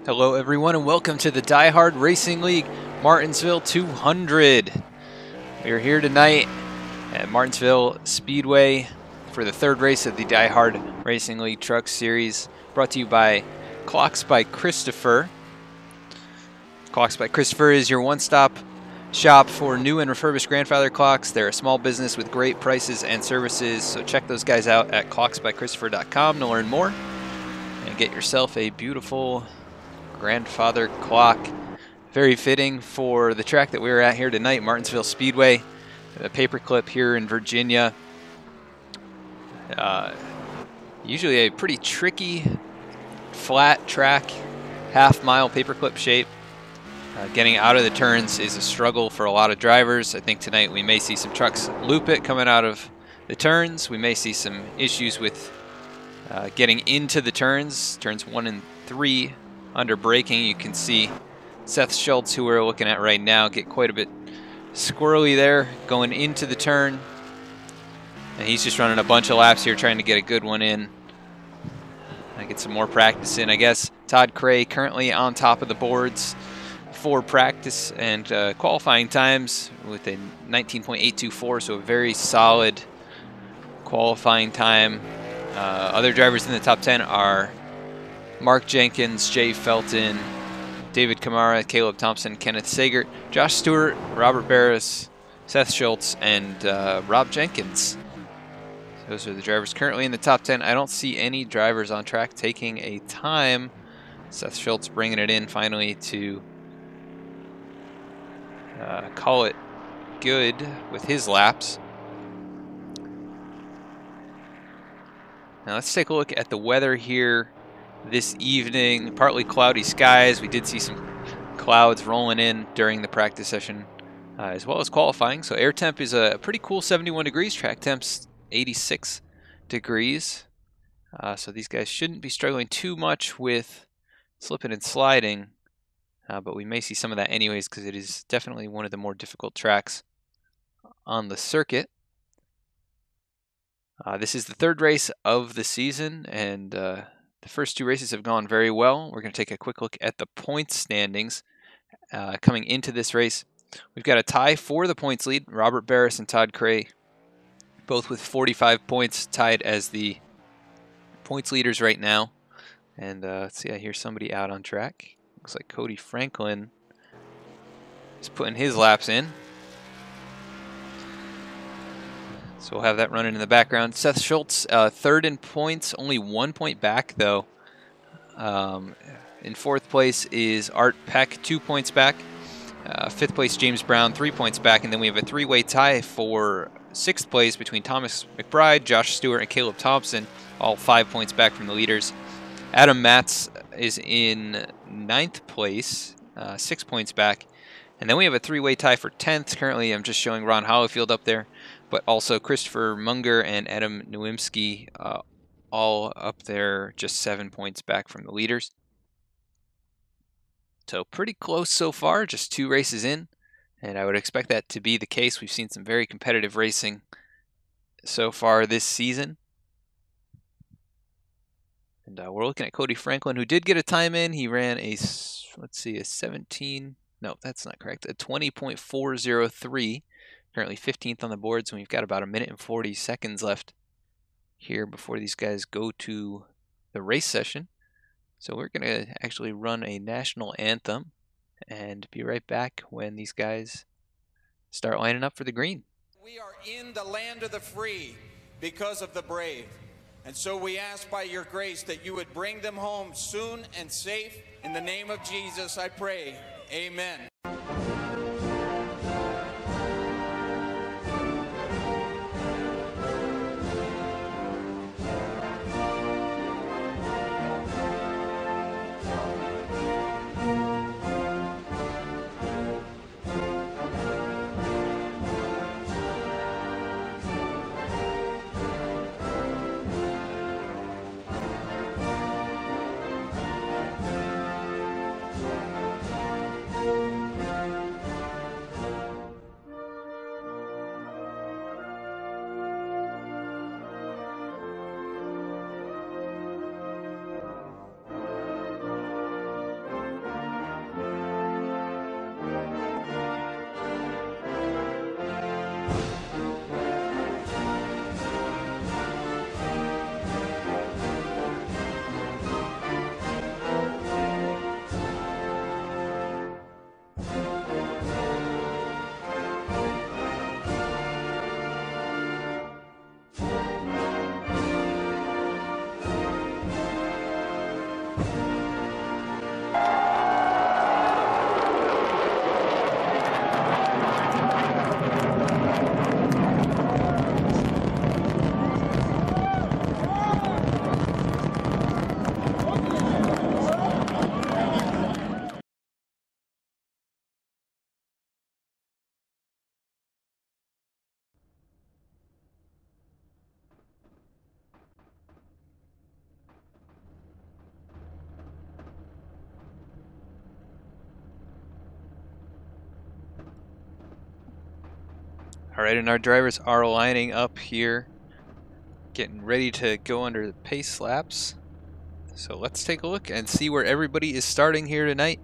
Hello everyone and welcome to the DieHard Racing League Martinsville 200. We are here tonight at Martinsville Speedway for the third race of the DieHard Racing League Truck Series, brought to you by Clocks by Christopher. Clocks by Christopher is your one-stop shop for new and refurbished grandfather clocks. They're a small business with great prices and services, so check those guys out at clocksbychristopher.com to learn more and get yourself a beautiful grandfather clock. Very fitting for the track that we're at here tonight, Martinsville Speedway, a paperclip here in Virginia. Usually a pretty tricky flat track, half-mile paperclip shape. Getting out of the turns is a struggle for a lot of drivers. I think tonight we may see some trucks loop it coming out of the turns. We may see some issues with getting into the turns 1 and 3. Under braking, you can see Seth Schultz, who we're looking at right now, get quite a bit squirrely there going into the turn. And he's just running a bunch of laps here trying to get a good one in. Get some more practice in, I guess. Todd Cray currently on top of the boards for practice and qualifying times with a 19.824, so a very solid qualifying time. Other drivers in the top 10 are Mark Jenkins, Jay Felton, David Kamara, Caleb Thompson, Kenneth Sagert, Josh Stewart, Robert Barris, Seth Schultz, and Rob Jenkins. Those are the drivers currently in the top 10. I don't see any drivers on track taking a time. Seth Schultz bringing it in finally to call it good with his laps. Now let's take a look at the weather here this evening. Partly cloudy skies. We did see some clouds rolling in during the practice session as well as qualifying. So air temp is a pretty cool 71 degrees. Track temp's 86 degrees. So these guys shouldn't be struggling too much with slipping and sliding. But we may see some of that anyways because it is definitely one of the more difficult tracks on the circuit. This is the third race of the season, and the first two races have gone very well. We're going to take a quick look at the points standings coming into this race. We've got a tie for the points lead. Robert Barris and Todd Cray, both with 45 points, tied as the points leaders right now. And let's see, I hear somebody out on track. Looks like Cody Franklin is putting his laps in. So we'll have that running in the background. Seth Schultz, third in points, only 1 point back though. In fourth place is Art Peck, 2 points back. Fifth place, James Brown, 3 points back. And then we have a three-way tie for sixth place between Thomas McBride, Josh Stewart, and Caleb Thompson, all 5 points back from the leaders. Adam Matz is in ninth place, 6 points back. And then we have a three-way tie for 10th. Currently, I'm just showing Ron Hollifield up there, but also Christopher Munger and Adam Nowimski all up there, just 7 points back from the leaders. So pretty close so far, just 2 races in, And I would expect that to be the case. We've seen some very competitive racing so far this season. And we're looking at Cody Franklin, who did get a time in. He ran a, let's see, a 17. No, that's not correct. A 20.403. Currently 15th on the boards, and we've got about 1 minute and 40 seconds left here before these guys go to the race session. So we're going to actually run a national anthem and be right back when these guys start lining up for the green. We are in the land of the free because of the brave. And so we ask by your grace that you would bring them home soon and safe. In the name of Jesus, I pray. Amen. All right, and our drivers are lining up here, getting ready to go under the pace laps. So let's take a look and see where everybody is starting here tonight.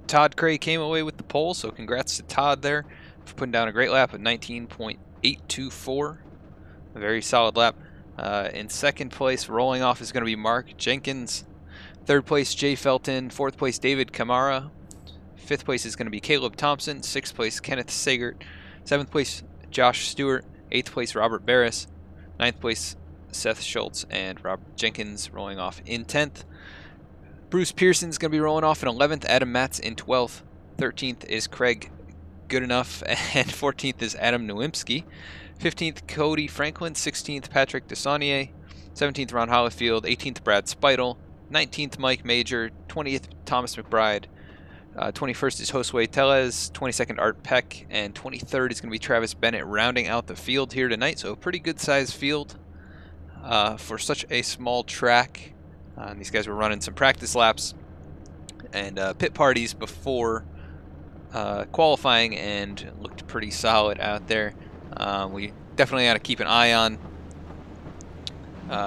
Todd Cray came away with the pole, so congrats to Todd there for putting down a great lap at 19.824. A very solid lap. In second place, rolling off, is going to be Mark Jenkins. Third place, Jay Felton. Fourth place, David Kamara. Fifth place is going to be Caleb Thompson. Sixth place, Kenneth Sagert. Seventh place, Josh Stewart. Eighth place, Robert Barris. Ninth place, Seth Schultz. And Robert Jenkins rolling off in 10th. Bruce Pearson's going to be rolling off in 11th. Adam Matz in 12th. 13th is Craig Goodenough. And 14th is Adam Nowimski. 15th, Cody Franklin. 16th, Patrick Desaunier. 17th, Ron Hollifield. 18th, Brad Spital. 19th, Mike Major. 20th, Thomas McBride. 21st is Josue Tellez, 22nd Art Peck, and 23rd is going to be Travis Bennett rounding out the field here tonight. So a pretty good sized field for such a small track. And these guys were running some practice laps and pit parties before qualifying and looked pretty solid out there. We definitely got to keep an eye on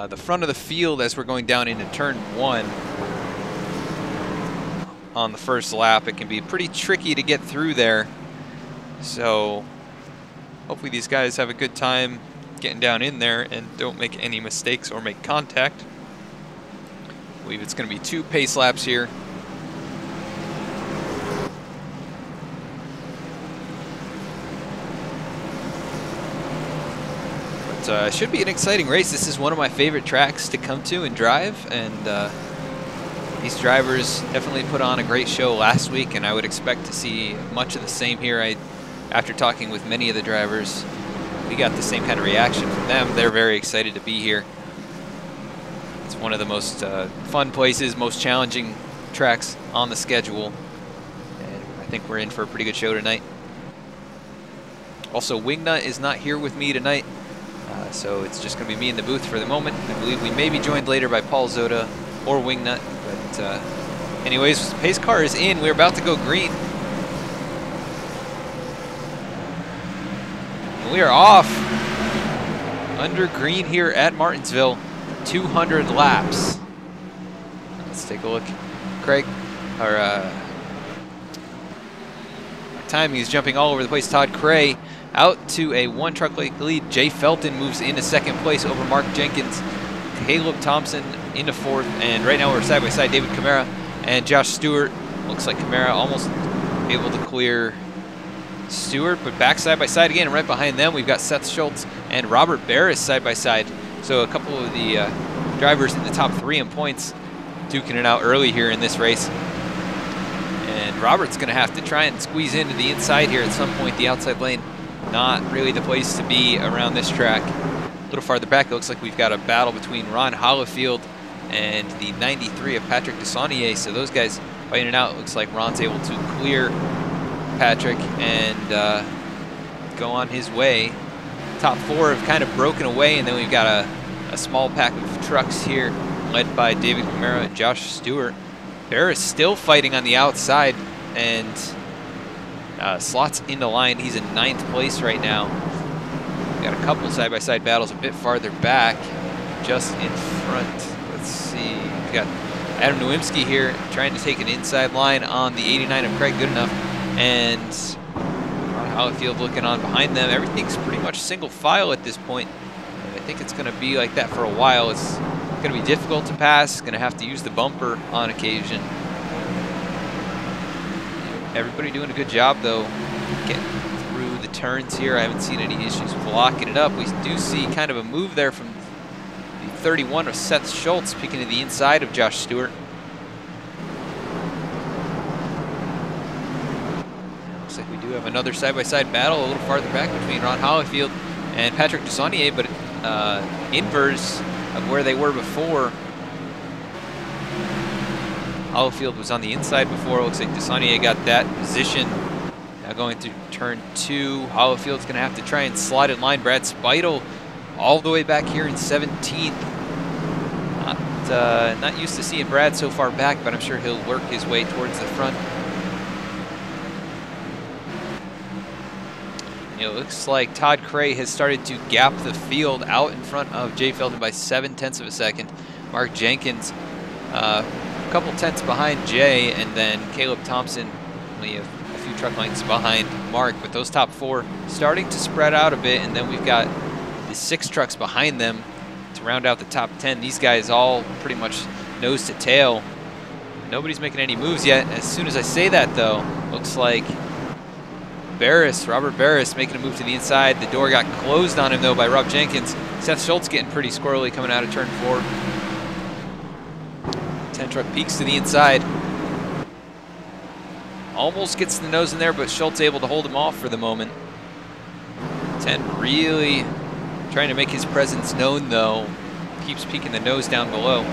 the front of the field as we're going down into turn 1. On the first lap, it can be pretty tricky to get through there, so hopefully these guys have a good time getting down in there and don't make any mistakes or make contact. I believe it's going to be 2 pace laps here. But it should be an exciting race. This is one of my favorite tracks to come to and drive, and these drivers definitely put on a great show last week, and I would expect to see much of the same here. After talking with many of the drivers, we got the same kind of reaction from them. They're very excited to be here. It's one of the most fun places, most challenging tracks on the schedule, and I think we're in for a pretty good show tonight. Also, Wingnut is not here with me tonight, so it's just going to be me in the booth for the moment. I believe we may be joined later by Paul Zoda or Wingnut, but Anyways, pace car is in. We're about to go green. And we are off under green here at Martinsville. 200 laps. Let's take a look. Craig, our timing is jumping all over the place. Todd Cray out to a 1 truck length lead. Jay Felton moves into 2nd place over Mark Jenkins. Caleb Thompson into 4th, and right now we're side by side. David Camara and Josh Stewart. Looks like Camara almost able to clear Stewart, but back side by side again. And right behind them, we've got Seth Schultz and Robert Barris side by side. So a couple of the drivers in the top 3 in points duking it out early here in this race. And Robert's going to have to try and squeeze into the inside here at some point. The outside lane, not really the place to be around this track. A little farther back, it looks like we've got a battle between Ron Hollifield and the 93 of Patrick Desaunier. So those guys fighting it out. It looks like Ron's able to clear Patrick and go on his way. Top 4 have kind of broken away, and then we've got a small pack of trucks here led by David Camara and Josh Stewart. Barris still fighting on the outside and slots into line. He's in 9th place right now. We've got a couple side-by-side battles a bit farther back, just in front. Let's see. We've got Adam Nowimski here trying to take an inside line on the 89 of Craig Goodenough, and Ron Hollifield looking on behind them. Everything's pretty much single file at this point. I think it's going to be like that for a while. It's going to be difficult to pass. Going to have to use the bumper on occasion. Everybody doing a good job though, getting through the turns here. I haven't seen any issues blocking it up. We do see kind of a move there from the 31 of Seth Schultz, peeking to the inside of Josh Stewart. Looks like we do have another side-by-side battle a little farther back between Ron Hollifield and Patrick Desaunier, but inverse of where they were before. Hollifield was on the inside before. It looks like Desaunier got that position. Now going through turn 2, Hollifield's going to have to try and slide in line. Brad Speidel all the way back here in 17th. Not used to seeing Brad so far back, but I'm sure he'll work his way towards the front. It looks like Todd Cray has started to gap the field out in front of Jay Felton by 0.7 of a second. Mark Jenkins a couple tenths behind Jay, and then Caleb Thompson only a few truck lengths behind Mark. But those top 4 starting to spread out a bit, and then we've got the 6 trucks behind them to round out the top 10. These guys all pretty much nose to tail. Nobody's making any moves yet. As soon as I say that though, looks like Robert Barris making a move to the inside. The door got closed on him though by Rob Jenkins. Seth Schultz getting pretty squirrely coming out of turn 4. 10 truck peeks to the inside. Almost gets the nose in there, but Schultz able to hold him off for the moment. 10 really trying to make his presence known though. Keeps peeking the nose down below.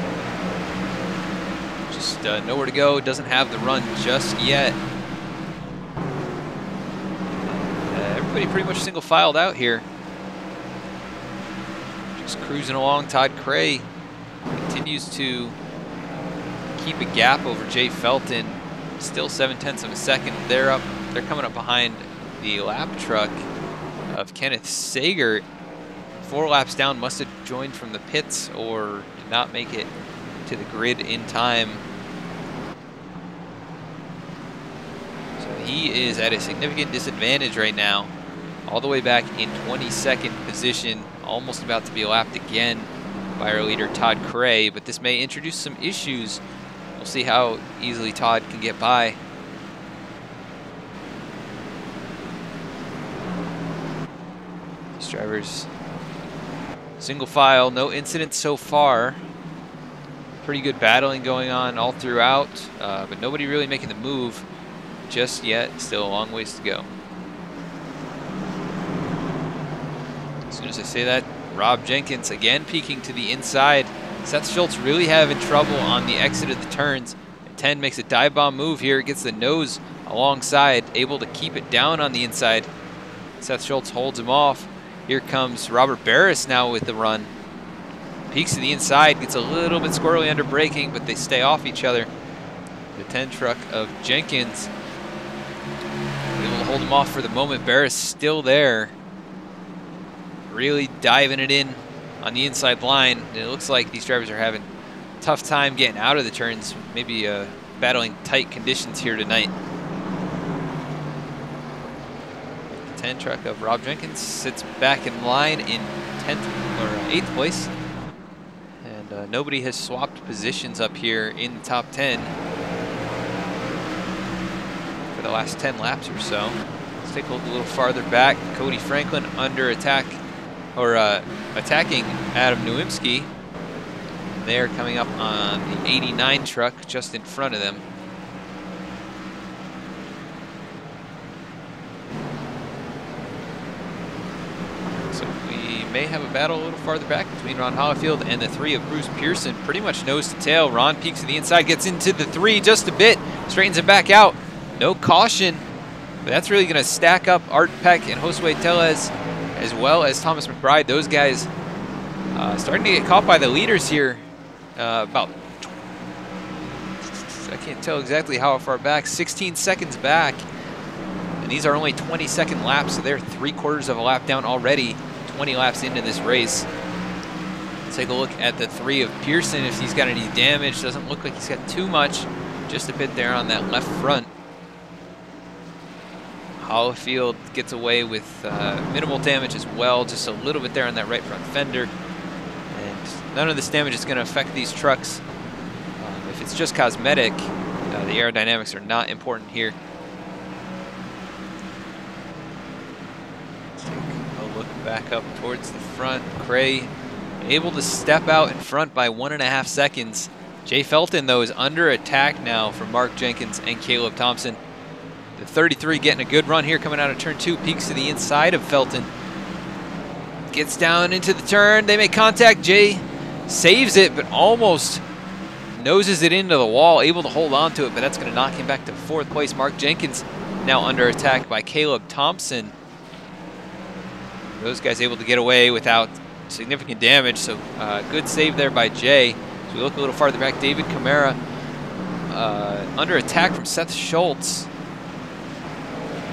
Just nowhere to go, doesn't have the run just yet. Everybody pretty much single filed out here. Just cruising along. Todd Cray continues to keep a gap over Jay Felton. Still 0.7 of a second. They're coming up behind the lap truck of Kenneth Sager. 4 laps down, must have joined from the pits or did not make it to the grid in time. So he is at a significant disadvantage right now. All the way back in 22nd position, almost about to be lapped again by our leader Todd Cray, but this may introduce some issues. We'll see how easily Todd can get by. These drivers single file, no incidents so far. Pretty good battling going on all throughout, but nobody really making the move just yet. Still a long ways to go. As soon as I say that, Rob Jenkins again peeking to the inside. Seth Schultz really having trouble on the exit of the turns. 10 makes a dive bomb move here, gets the nose alongside, able to keep it down on the inside. Seth Schultz holds him off. Here comes Robert Barris now with the run. Peeks to the inside, gets a little bit squirrely under braking, but they stay off each other. The 10 truck of Jenkins. Able to hold him off for the moment. Barris still there. Really diving it in on the inside line. And it looks like these drivers are having a tough time getting out of the turns. Maybe battling tight conditions here tonight. The 10 truck of Rob Jenkins sits back in line in 10th or 8th place. And nobody has swapped positions up here in the top 10 for the last 10 laps or so. Let's take a look a little farther back. Cody Franklin under attack, or attacking Adam Nowimski. They're coming up on the 89 truck just in front of them. So we may have a battle a little farther back between Ron Hollifield and the 3 of Bruce Pearson. Pretty much nose to tail. Ron peeks to the inside, gets into the 3 just a bit, straightens it back out. No caution, but that's really going to stack up Art Peck and Josue Tellez, as well as Thomas McBride. Those guys starting to get caught by the leaders here. About, I can't tell exactly how far back, 16 seconds back. And these are only 20-second laps, so they're 3/4 of a lap down already, 20 laps into this race. Let's take a look at the 3 of Pearson, if he's got any damage. Doesn't look like he's got too much, just a bit there on that left front. Hollifield gets away with minimal damage as well, just a little bit there on that right front fender. And none of this damage is going to affect these trucks. If it's just cosmetic, the aerodynamics are not important here. Let's take a look back up towards the front. Cray able to step out in front by 1.5 seconds. Jay Felton, though, is under attack now from Mark Jenkins and Caleb Thompson. The 33 getting a good run here coming out of turn 2, peeks to the inside of Felton. Gets down into the turn, they make contact. Jay saves it, but almost noses it into the wall, able to hold on to it, but that's going to knock him back to 4th place. Mark Jenkins now under attack by Caleb Thompson. Those guys able to get away without significant damage, so good save there by Jay. As we look a little farther back, David Camara under attack from Seth Schultz.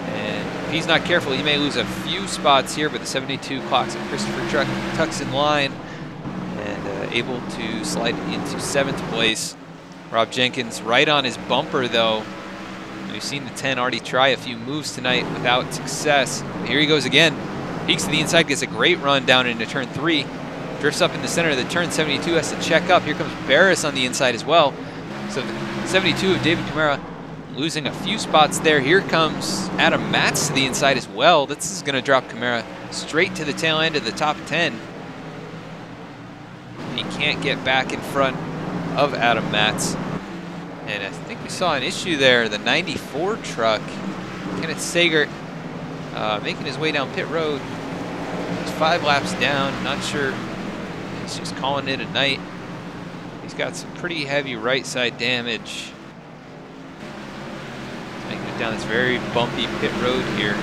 And if he's not careful, he may lose a few spots here, but the 72 clocks and Christopher Truck tucks in line and able to slide into 7th place. Rob Jenkins right on his bumper, though. We've seen the 10 already try a few moves tonight without success. Here he goes again. Peeks to the inside, gets a great run down into turn 3. Drifts up in the center of the turn. 72 has to check up. Here comes Barris on the inside as well. So the 72 of David Camara losing a few spots there. Here comes Adam Matz to the inside as well. This is going to drop Camara straight to the tail end of the top 10. He can't get back in front of Adam Matz. And I think we saw an issue there. The 94 truck, Kenneth Sagert, making his way down pit road. He's 5 laps down. Not sure. He's just calling it a night. He's got some pretty heavy right side damage. Making it down this very bumpy pit road here.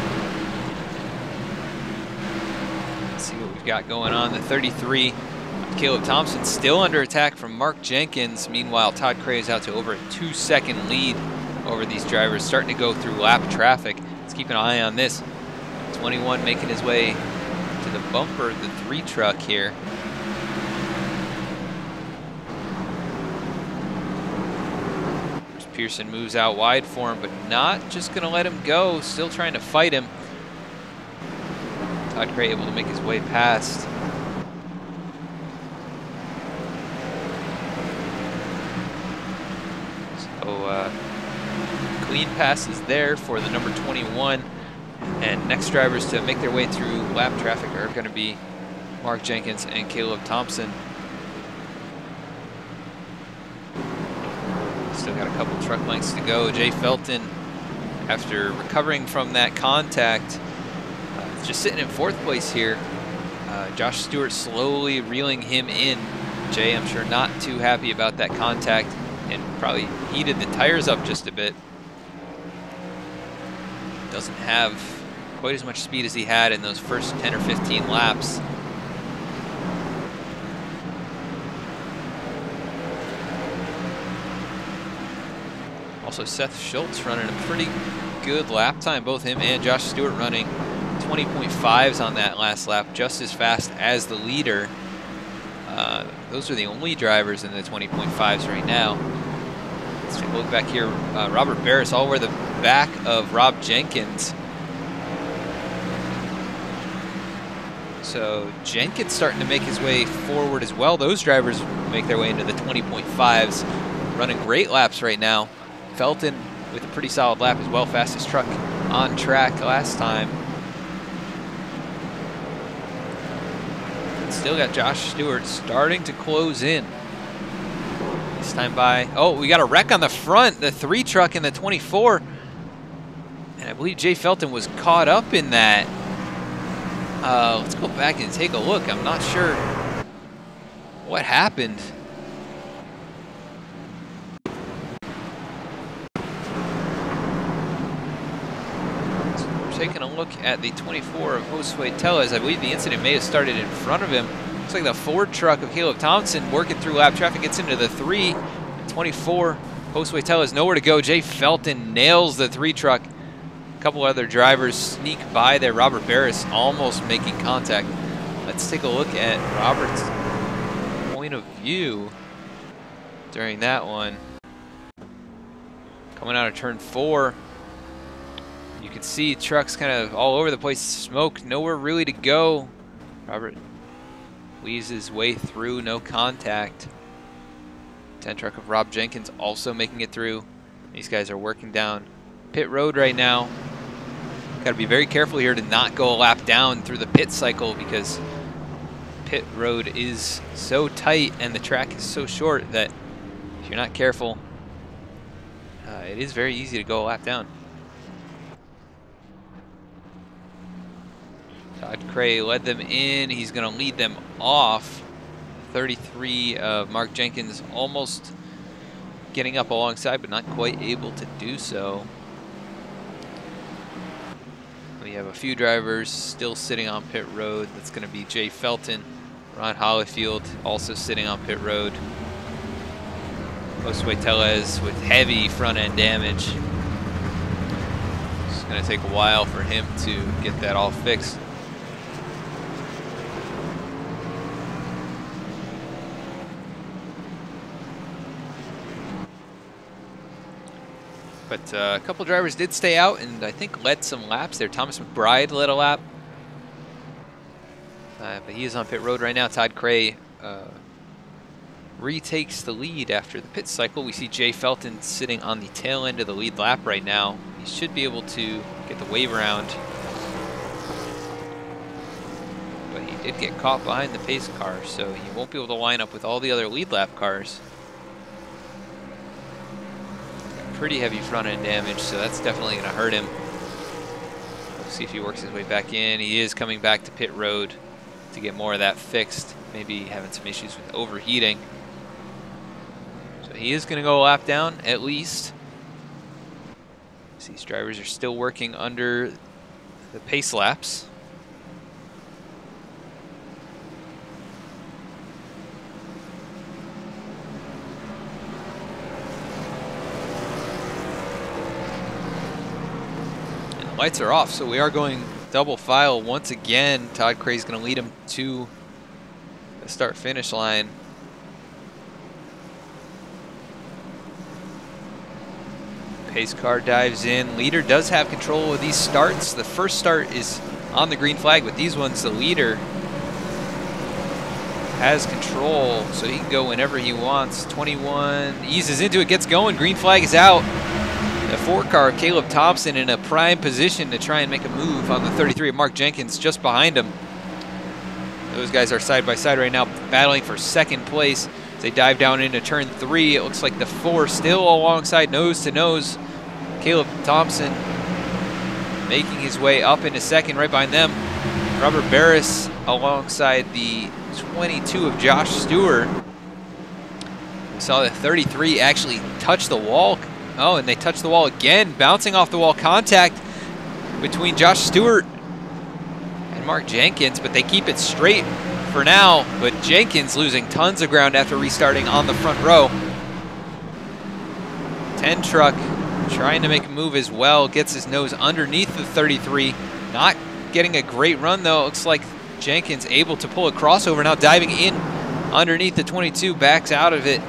Let's see what we've got going on. The 33, Caleb Thompson, still under attack from Mark Jenkins. Meanwhile, Todd Cray is out to over a 2-second lead over these drivers, starting to go through lap traffic. Let's keep an eye on this. 21 making his way to the bumper of the 3 truck here. Pearson moves out wide for him, but not just going to let him go. Still trying to fight him. Todd Cray able to make his way past. So clean passes there for the number 21. And next drivers to make their way through lap traffic are going to be Mark Jenkins and Caleb Thompson. Still got a couple truck lengths to go. Jay Felton, after recovering from that contact, just sitting in 4th place here. Josh Stewart slowly reeling him in. Jay, I'm sure, not too happy about that contact and probably heated the tires up just a bit. Doesn't have quite as much speed as he had in those first 10 or 15 laps. Also, Seth Schultz running a pretty good lap time. Both him and Josh Stewart running 20.5s on that last lap, just as fast as the leader. Those are the only drivers in the 20.5s right now. Let's take a look back here. Robert Barris all over the back of Rob Jenkins. So Jenkins starting to make his way forward as well. Those drivers make their way into the 20.5s. Running great laps right now. Felton with a pretty solid lap as well. Fastest truck on track last time. Still got Josh Stewart starting to close in. This time by, oh, we got a wreck on the front, the 3 truck in the 24. And I believe Jay Felton was caught up in that. Let's go back and take a look. I'm not sure what happened. Taking a look at the 24 of Josue Tellez. I believe the incident may have started in front of him. Looks like the Ford truck of Caleb Thompson working through lap traffic, gets into the 3. 24, Josue Tellez nowhere to go. Jay Felton nails the 3 truck. A couple other drivers sneak by there. Robert Barris almost making contact. Let's take a look at Robert's point of view during that one. Coming out of turn 4. You can see trucks kind of all over the place, smoke, nowhere really to go. Robert weaves his way through, no contact. 10 truck of Rob Jenkins also making it through. These guys are working down pit road right now. Got to be very careful here to not go a lap down through the pit cycle, because pit road is so tight and the track is so short that if you're not careful, it is very easy to go a lap down. Todd Cray led them in. He's going to lead them off. 33 of Mark Jenkins almost getting up alongside, but not quite able to do so. We have a few drivers still sitting on pit road. That's going to be Jay Felton. Ron Hollifield also sitting on pit road. Josue Tellez with heavy front end damage. It's going to take a while for him to get that all fixed. But a couple drivers did stay out and I think led some laps there. Thomas McBride led a lap. But he is on pit road right now. Todd Cray retakes the lead after the pit cycle. We see Jay Felton sitting on the tail end of the lead lap right now. He should be able to get the wave around. But he did get caught behind the pace car, so he won't be able to line up with all the other lead lap cars. Pretty heavy front end damage, so that's definitely going to hurt him. We'll see if he works his way back in. He is coming back to pit road to get more of that fixed. Maybe having some issues with overheating. So he is going to go a lap down at least. These drivers are still working under the pace laps. Lights are off, so we are going double file once again. Todd Cray is going to lead him to the start-finish line. Pace car dives in. Leader does have control of these starts. The first start is on the green flag, but these ones, the leader has control, so he can go whenever he wants. 21 eases into it, gets going. Green flag is out. The 4-car, Caleb Thompson, in a prime position to try and make a move on the 33 of Mark Jenkins just behind him. Those guys are side by side right now, battling for second place. As they dive down into turn 3, it looks like the 4 still alongside, nose to nose. Caleb Thompson making his way up into second right behind them. Robert Barris alongside the 22 of Josh Stewart. We saw the 33 actually touch the wall. Oh, and they touch the wall again, bouncing off the wall. Contact between Josh Stewart and Mark Jenkins, but they keep it straight for now. But Jenkins losing tons of ground after restarting on the front row. 10 truck trying to make a move as well, gets his nose underneath the 33. Not getting a great run though. It looks like Jenkins able to pull a crossover, now diving in underneath the 22, backs out of it.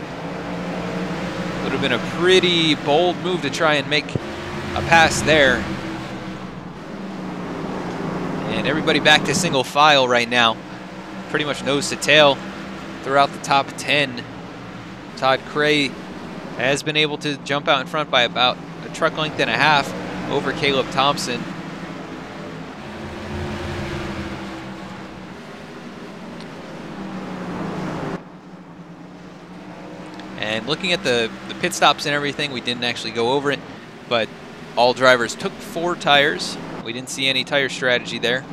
Would have been a pretty bold move to try and make a pass there. And everybody back to single file right now. Pretty much nose to tail throughout the top 10. Todd Cray has been able to jump out in front by about a truck length and a half over Caleb Thompson. And looking at the pit stops and everything, we didn't actually go over it, but all drivers took 4 tires. We didn't see any tire strategy there.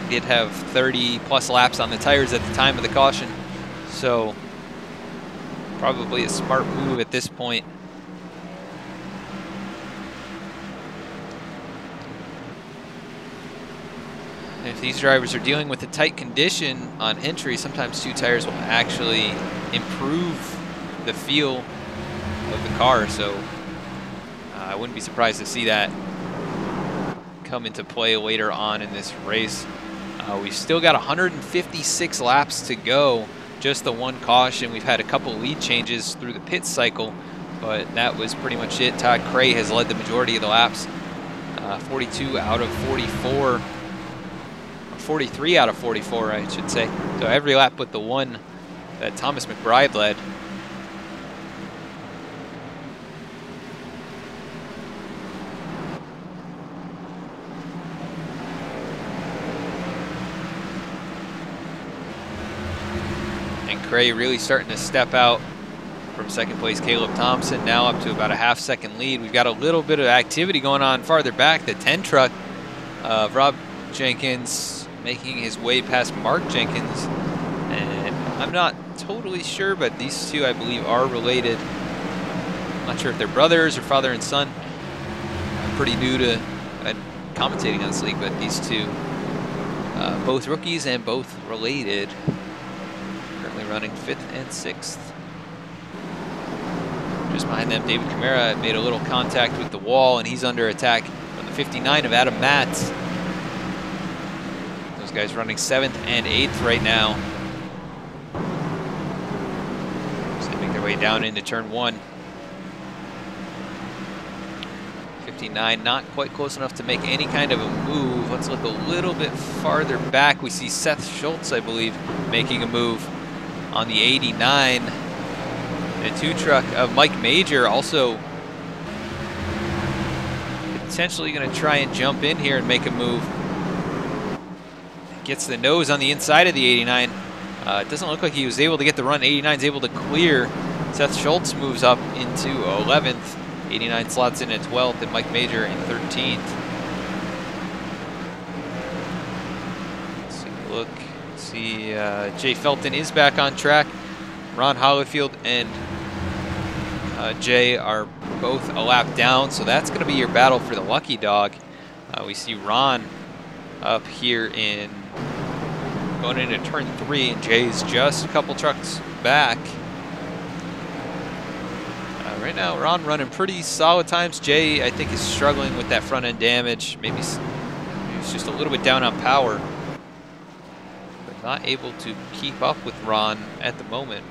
We did have 30 plus laps on the tires at the time of the caution, so probably a smart move at this point. If these drivers are dealing with a tight condition on entry, sometimes 2 tires will actually improve the feel of the car, so I wouldn't be surprised to see that come into play later on in this race. We've still got 156 laps to go, just the 1 caution. We've had a couple lead changes through the pit cycle, but that was pretty much it. Todd Cray has led the majority of the laps, 42 out of 44. 43 out of 44, I should say. So every lap but the one that Thomas McBride led. And Cray really starting to step out from second place Caleb Thompson, now up to about a half-second lead. We've got a little bit of activity going on farther back. The 10 truck of Rob Jenkins making his way past Mark Jenkins, and I'm not totally sure, but these two I believe are related. I'm not sure if they're brothers or father and son. I'm pretty new to commentating on this league, but these two, both rookies and both related, currently running 5th and 6th. Just behind them, David Camara made a little contact with the wall, and he's under attack from the 59 of Adam Matz. Guys running 7th and 8th right now. So they make their way down into turn 1. 59 not quite close enough to make any kind of a move. Let's look a little bit farther back. We see Seth Schultz, I believe, making a move on the 89. The 2 truck of Mike Major also potentially going to try and jump in here and make a move. Gets the nose on the inside of the 89. It doesn't look like he was able to get the run. 89's able to clear. Seth Schultz moves up into 11th. 89 slots in at 12th, and Mike Major in 13th. Let's take a look. See, Jay Felton is back on track. Ron Hollifield and Jay are both a lap down, so that's going to be your battle for the lucky dog. We see Ron up here in going into turn 3, and Jay's just a couple trucks back. Right now, Ron running pretty solid times. Jay, I think, is struggling with that front end damage. Maybe he's just a little bit down on power, but not able to keep up with Ron at the moment.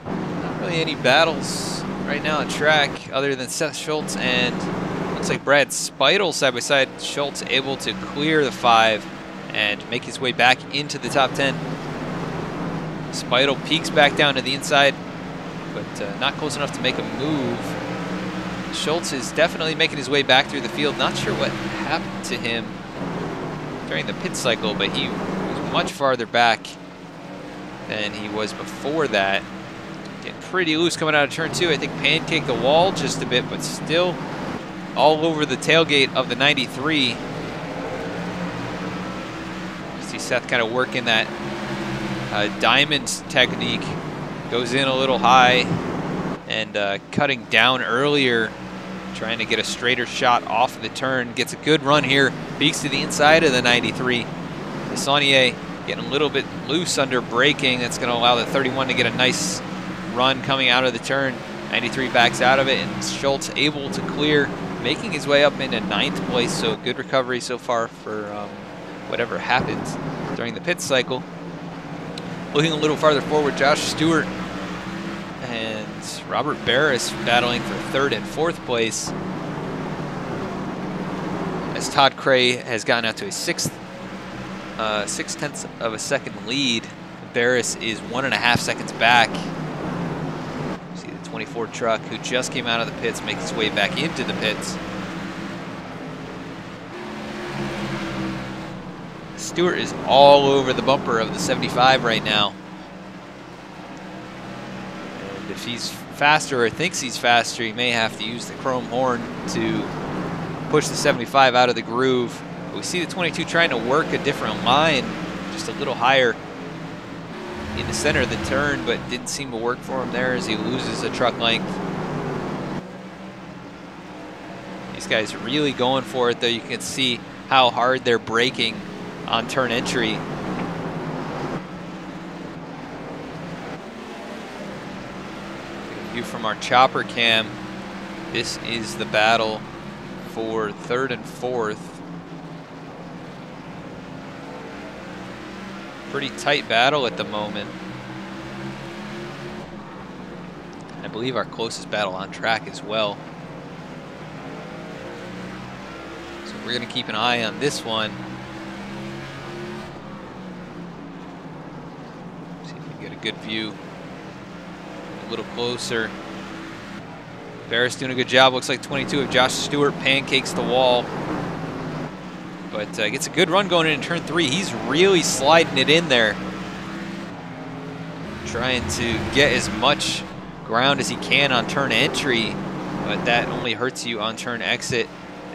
Not really any battles right now on track other than Seth Schultz and looks like Brad Speidel side by side. Schultz able to clear the 5 and make his way back into the top 10. Speidel peeks back down to the inside, but not close enough to make a move. Schultz is definitely making his way back through the field. Not sure what happened to him during the pit cycle, but he was much farther back than he was before that. Getting pretty loose coming out of turn 2. I think pancaked the wall just a bit, but still all over the tailgate of the 93. You see Seth kind of working that diamonds technique. Goes in a little high and cutting down earlier, trying to get a straighter shot off the turn. Gets a good run here, peeks to the inside of the 93. Saunier getting a little bit loose under braking. That's going to allow the 31 to get a nice run coming out of the turn. 93 backs out of it, and Schultz able to clear, making his way up into 9th place. So good recovery so far for whatever happens during the pit cycle. Looking a little farther forward, Josh Stewart and Robert Barris battling for 3rd and 4th place, as Todd Cray has gotten out to a 6/10 of a second lead. Barris is 1.5 seconds back. See the 24 truck, who just came out of the pits, makes its way back into the pits. Stewart is all over the bumper of the 75 right now. And if he's faster or thinks he's faster, he may have to use the chrome horn to push the 75 out of the groove. But we see the 22 trying to work a different line, just a little higher in the center of the turn, but didn't seem to work for him there as he loses a truck length. These guys are really going for it, though. You can see how hard they're braking on turn entry. View from our chopper cam. This is the battle for 3rd and 4th. Pretty tight battle at the moment. I believe our closest battle on track as well. So we're going to keep an eye on this one. See if we can get a good view. A little closer. Barris doing a good job. Looks like 22 of Josh Stewart pancakes the wall. But gets a good run going in turn 3. He's really sliding it in there. Trying to get as much ground as he can on turn entry, but that only hurts you on turn exit.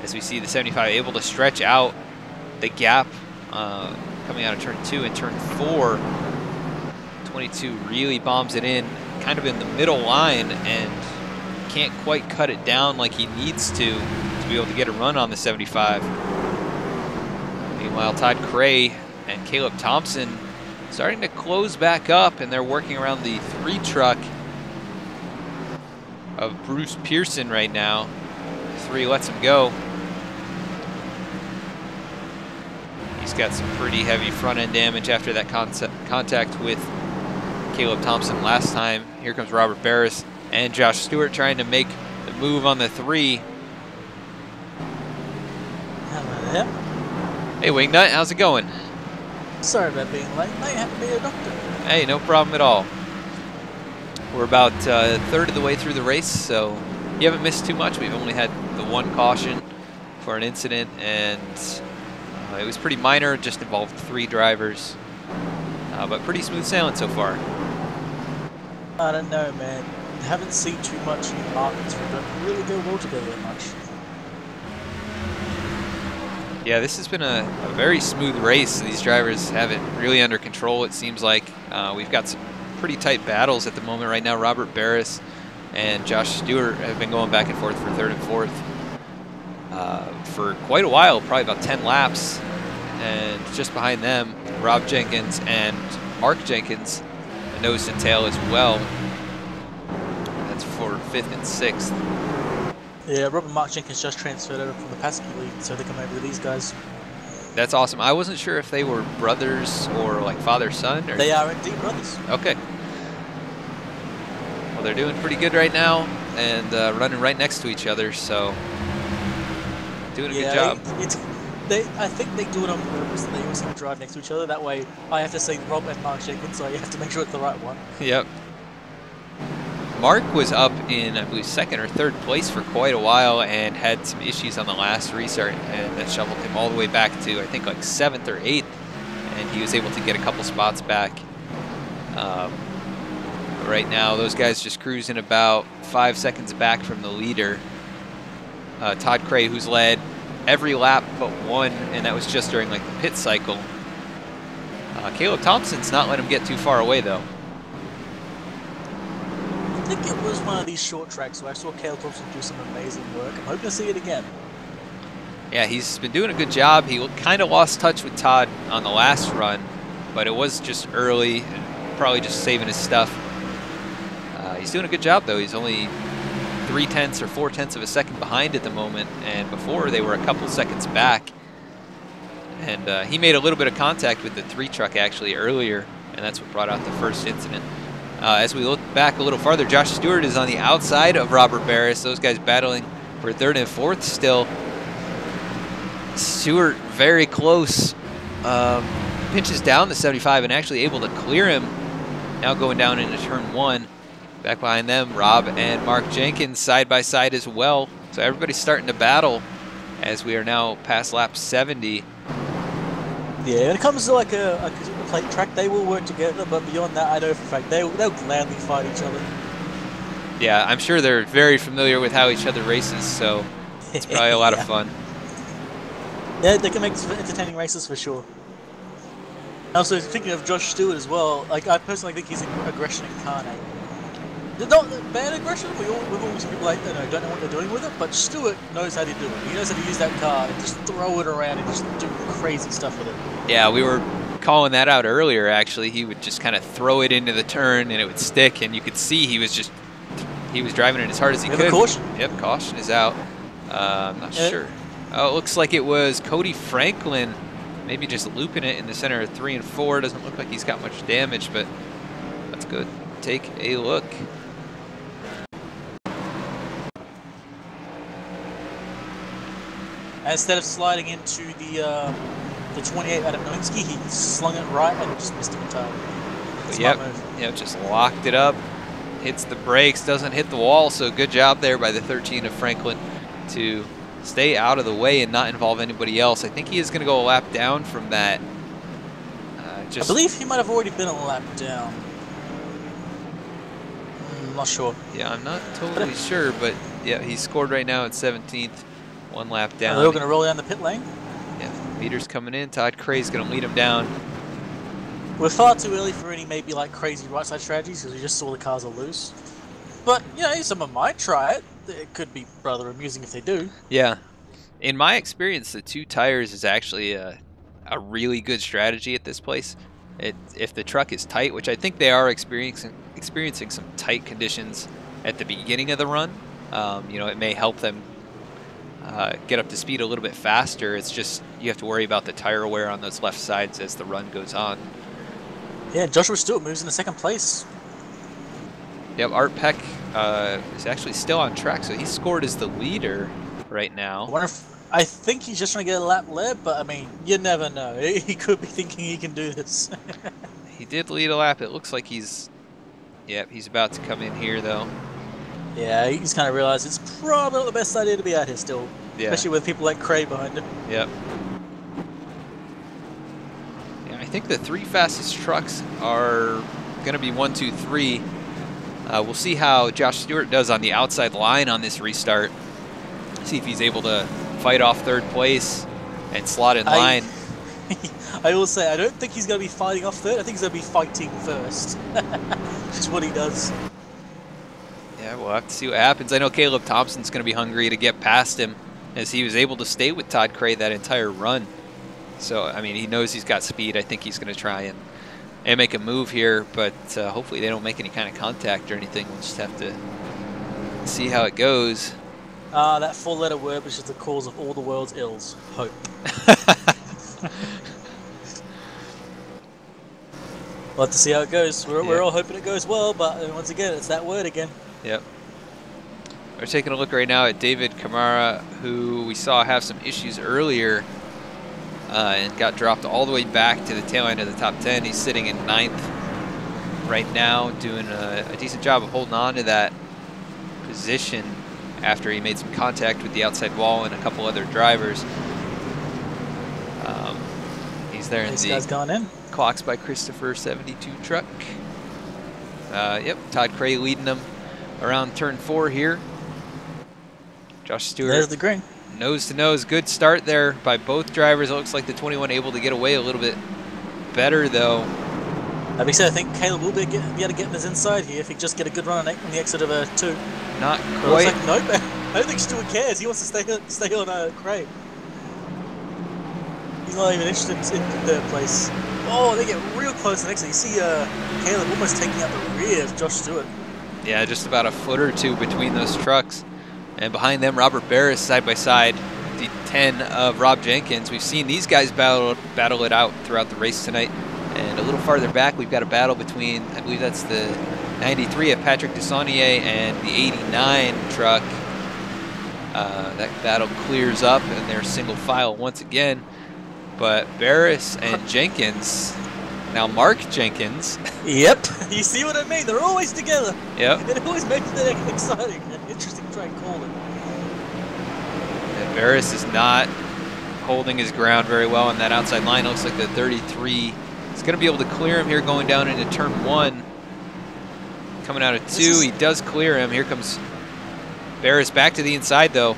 As we see the 75 able to stretch out the gap coming out of turn 2 and turn 4. 22 really bombs it in, kind of in the middle line, and can't quite cut it down like he needs to be able to get a run on the 75. Meanwhile, Todd Cray and Caleb Thompson starting to close back up, and they're working around the 3 truck of Bruce Pearson right now. 3 lets him go. He's got some pretty heavy front end damage after that contact with Caleb Thompson last time. Here comes Robert Barris and Josh Stewart trying to make the move on the 3. Hello there. Hey Wingnut, how's it going? Sorry about being late, mate. Had to be a doctor. Hey, no problem at all. We're about a third of the way through the race, so you haven't missed too much. We've only had the 1 caution for an incident, and it was pretty minor, just involved 3 drivers. But pretty smooth sailing so far. I don't know, man. Haven't seen too much in Martinsville. Don't really go well together that much. Yeah, this has been a very smooth race. These drivers have it really under control, it seems like. We've got some pretty tight battles at the moment right now. Robert Barris and Josh Stewart have been going back and forth for 3rd and 4th for quite a while, probably about 10 laps. And just behind them, Rob Jenkins and Mark Jenkins, a nose and tail as well. That's for 5th and 6th. Yeah, Rob and Mark Jenkins just transferred over from the Passenger League, so they come over with these guys. That's awesome. I wasn't sure if they were brothers or like father-son. Or... They are indeed brothers. Okay. Well, they're doing pretty good right now and running right next to each other, so doing a good job. I think they do it on purpose. They always have to drive next to each other. That way, I have to say Rob and Mark Jenkins, so you have to make sure it's the right one. Yep. Mark was up in, I believe, 2nd or 3rd place for quite a while and had some issues on the last restart, and that shoveled him all the way back to, I think, like 7th or 8th, and he was able to get a couple spots back. Right now, those guys just cruising about 5 seconds back from the leader. Todd Cray, who's led every lap but 1, and that was just during like the pit cycle. Caleb Thompson's not let him get too far away, though. I think it was one of these short tracks where I saw Caleb Thompson do some amazing work. I'm hoping to see it again. Yeah, he's been doing a good job. He kind of lost touch with Todd on the last run, but it was just early, and probably just saving his stuff. He's doing a good job, though. He's only 0.3 or 0.4 of a second behind at the moment, and before they were a couple seconds back. And he made a little bit of contact with the 3 truck actually earlier, and that's what brought out the first incident. As we look back a little farther, Josh Stewart is on the outside of Robert Barris. Those guys battling for 3rd and 4th still. Stewart very close, pinches down the 75 and actually able to clear him. Now going down into turn 1. Back behind them, Rob and Mark Jenkins side by side as well. So everybody's starting to battle as we are now past lap 70. Yeah, when it comes to like a plate track, they will work together, but beyond that, I know for a fact they'll gladly fight each other. Yeah, I'm sure they're very familiar with how each other races, so it's probably a lot of fun. Yeah, they can make entertaining races for sure. Also, speaking of Josh Stewart as well, like I personally think he's an aggression incarnate. Not bad aggression. We've always seen people like don't know what they're doing with it, but Stewart knows how to do it. He knows how to use that car and just throw it around and just do crazy stuff with it. Yeah, we were calling that out earlier. Actually, he would just kind of throw it into the turn and it would stick, and you could see he was driving it as hard as he could. Caution. Yep, caution is out. I'm not sure. Oh, it looks like it was Cody Franklin, maybe just looping it in the center of 3 and 4. Doesn't look like he's got much damage, but let's go take a look. Instead of sliding into the 28 Adam Nowinski, he slung it right and just missed him entirely. Yep, just locked it up. Hits the brakes, doesn't hit the wall, so good job there by the 13 of Franklin to stay out of the way and not involve anybody else. I think he is going to go a lap down from that. I believe he might have already been a lap down. I'm not sure. Yeah, I'm not totally sure, but yeah, he's scored right now at 17th. 1 lap down. They're going to roll down the pit lane? Yeah, Peter's coming in. Todd Cray's going to lead him down. We're far too early for any maybe like crazy right side strategies because we just saw the cars are loose. But, you know, someone might try it. It could be rather amusing if they do. Yeah. In my experience, the 2 tires is actually a really good strategy at this place. If the truck is tight, which I think they are experiencing some tight conditions at the beginning of the run, you know, it may help them get up to speed a little bit faster. It's just you have to worry about the tire wear on those left sides as the run goes on. Yeah, Joshua Stewart moves into 2nd place. Yep, Art Peck is actually still on track, so he's scored as the leader right now. I think he's just trying to get a lap led, but I mean, you never know. He could be thinking he can do this. He did lead a lap. It looks like he's about to come in here though. Yeah, he's kind of realized it's probably not the best idea to be out here still. Yeah. Especially with people like Cray behind him. Yep. Yeah, I think the 3 fastest trucks are going to be 1, 2, 3. We'll see how Josh Stewart does on the outside line on this restart. See if he's able to fight off 3rd place and slot in line. I will say, I don't think he's going to be fighting off 3rd. I think he's going to be fighting first. That's what he does. Yeah, we'll have to see what happens. I know Caleb Thompson's going to be hungry to get past him as he was able to stay with Todd Cray that entire run. So, I mean, he knows he's got speed. I think he's going to try and make a move here, but hopefully they don't make any kind of contact or anything. We'll just have to see how it goes. That 4-letter word which is the cause of all the world's ills. Hope. We'll have to see how it goes. We're all hoping it goes well, but once again, it's that word again. Yep. We're taking a look right now at David Kamara, who we saw have some issues earlier and got dropped all the way back to the tail end of the top 10. He's sitting in 9th right now, doing a decent job of holding on to that position after he made some contact with the outside wall and a couple other drivers. He's there in guy's gone in. Clocks by Christopher 72 truck. Yep, Todd Cray leading them around turn 4 here. Josh Stewart. There's the green. Nose to nose, good start there by both drivers. It looks like the 21 able to get away a little bit better though. That being said, I think Caleb will be able to get in his inside here if he just get a good run on the exit of 2. Not quite. Like, nope. I don't think Stewart cares. He wants to stay on Cray. He's not even interested in 3rd place. Oh, they get real close. And actually, you see Caleb almost taking out the rear of Josh Stewart. Yeah, just about a foot or two between those trucks. And behind them, Robert Barris side by side, the 10 of Rob Jenkins. We've seen these guys battle it out throughout the race tonight. And a little farther back, we've got a battle between, I believe that's the 93 of Patrick Desaunier and the 89 truck. That battle clears up, and they're single file once again. But Barris and Jenkins, now Mark Jenkins. Yep, you see what I mean? They're always together. Yep. It always makes it exciting and interesting to try and call it. And Barris is not holding his ground very well on that outside line. It looks like the 33 is going to be able to clear him here going down into turn 1. Coming out of 2, he does clear him. Here comes Barris back to the inside, though.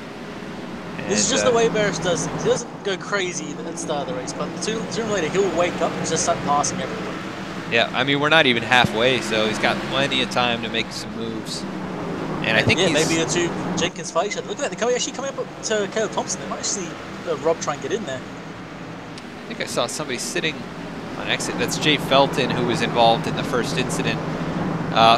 This is just the way Barris does things. He doesn't go crazy at the start of the race, but sooner or later he'll wake up and just start passing everyone. Yeah, I mean, we're not even halfway, so he's got plenty of time to make some moves. And I think maybe the two Jenkins fight each other. Look at that, they're actually coming up to Caleb Thompson. They might see Rob try and get in there. I think I saw somebody sitting on exit. That's Jay Felton, who was involved in the first incident,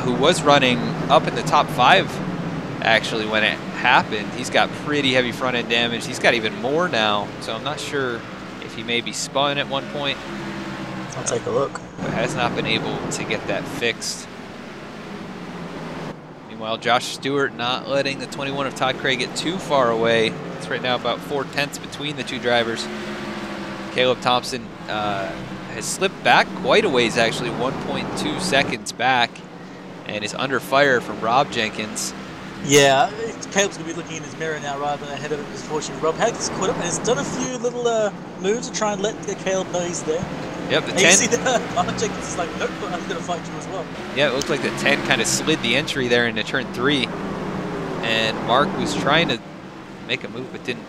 who was running up in the top 5, actually, when it happened. He's got pretty heavy front end damage. He's got even more now, so I'm not sure if he maybe spun at one point. I'll take a look. But has not been able to get that fixed. Meanwhile, Josh Stewart not letting the 21 of Todd Craig get too far away. It's right now about 4/10 between the two drivers. Caleb Thompson has slipped back quite a ways, actually, 1.2 seconds back, and is under fire from Rob Jenkins. Yeah, Caleb's going to be looking in his mirror now rather than ahead of him. Unfortunately, Rob Hagg's caught up and has done a few little moves to try and let Caleb know he's there. Yep, the 10. And you see that Mark Jenkins is like, nope, I'm going to fight you as well. Yeah, it looked like the 10 kind of slid the entry there into turn 3. And Mark was trying to make a move but didn't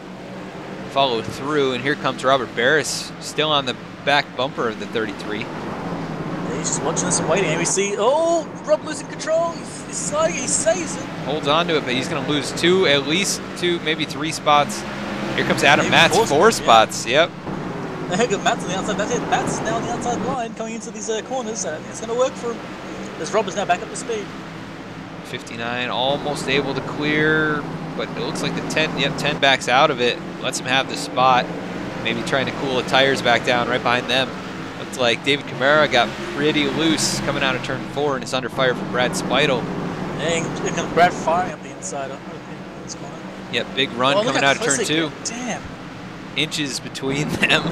follow through. And here comes Robert Barris, still on the back bumper of the 33. Yeah, he's just watching this and waiting. And we see, oh, Rob losing control. He's sliding, he saves it. Holds on to it, but he's going to lose at least 2, maybe 3 spots. Here comes Adam Matz, 4 spots. Yep. There goes Matt's on the outside. That's it. Matt's now on the outside line coming into these corners. It's going to work for him. As Rob is now back up to speed. 59, almost able to clear, but it looks like the 10, yep, 10 backs out of it. Lets him have the spot. Maybe trying to cool the tires back down right behind them. Looks like David Camara got pretty loose coming out of turn 4 and is under fire from Brad Speidel. And Brad firing up the inside of this corner. Yep, big run coming out of turn 2. Damn. Inches between them.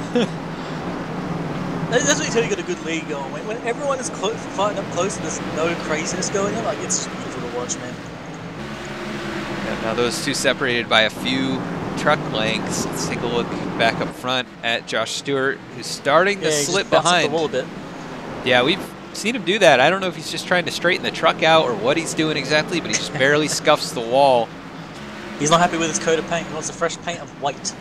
That's what you tell you got a good league going. When everyone is fighting up close and there's no craziness going on, like, it's just beautiful to watch, man. Yeah, now those two separated by a few truck lengths. Let's take a look back up front at Josh Stewart, who's starting to slip behind. The wall a bit. Yeah, we've seen him do that. I don't know if he's just trying to straighten the truck out or what he's doing exactly, but he just barely scuffs the wall. He's not happy with his coat of paint. He wants a fresh paint of white.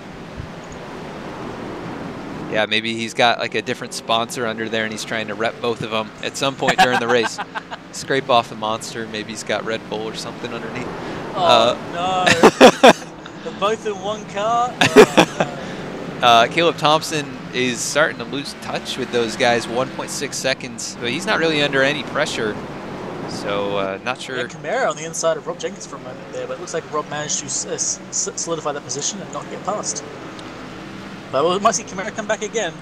Yeah, maybe he's got like a different sponsor under there and he's trying to rep both of them at some point during the race. Scrape off the Monster. Maybe he's got Red Bull or something underneath. Oh, no. They're both in one car. Oh, no. Caleb Thompson is starting to lose touch with those guys, 1.6 seconds. But he's not really under any pressure. So, not sure. Yeah, Camara on the inside of Rob Jenkins for a moment there, but it looks like Rob managed to solidify that position and not get past. But we might see Camara come back again.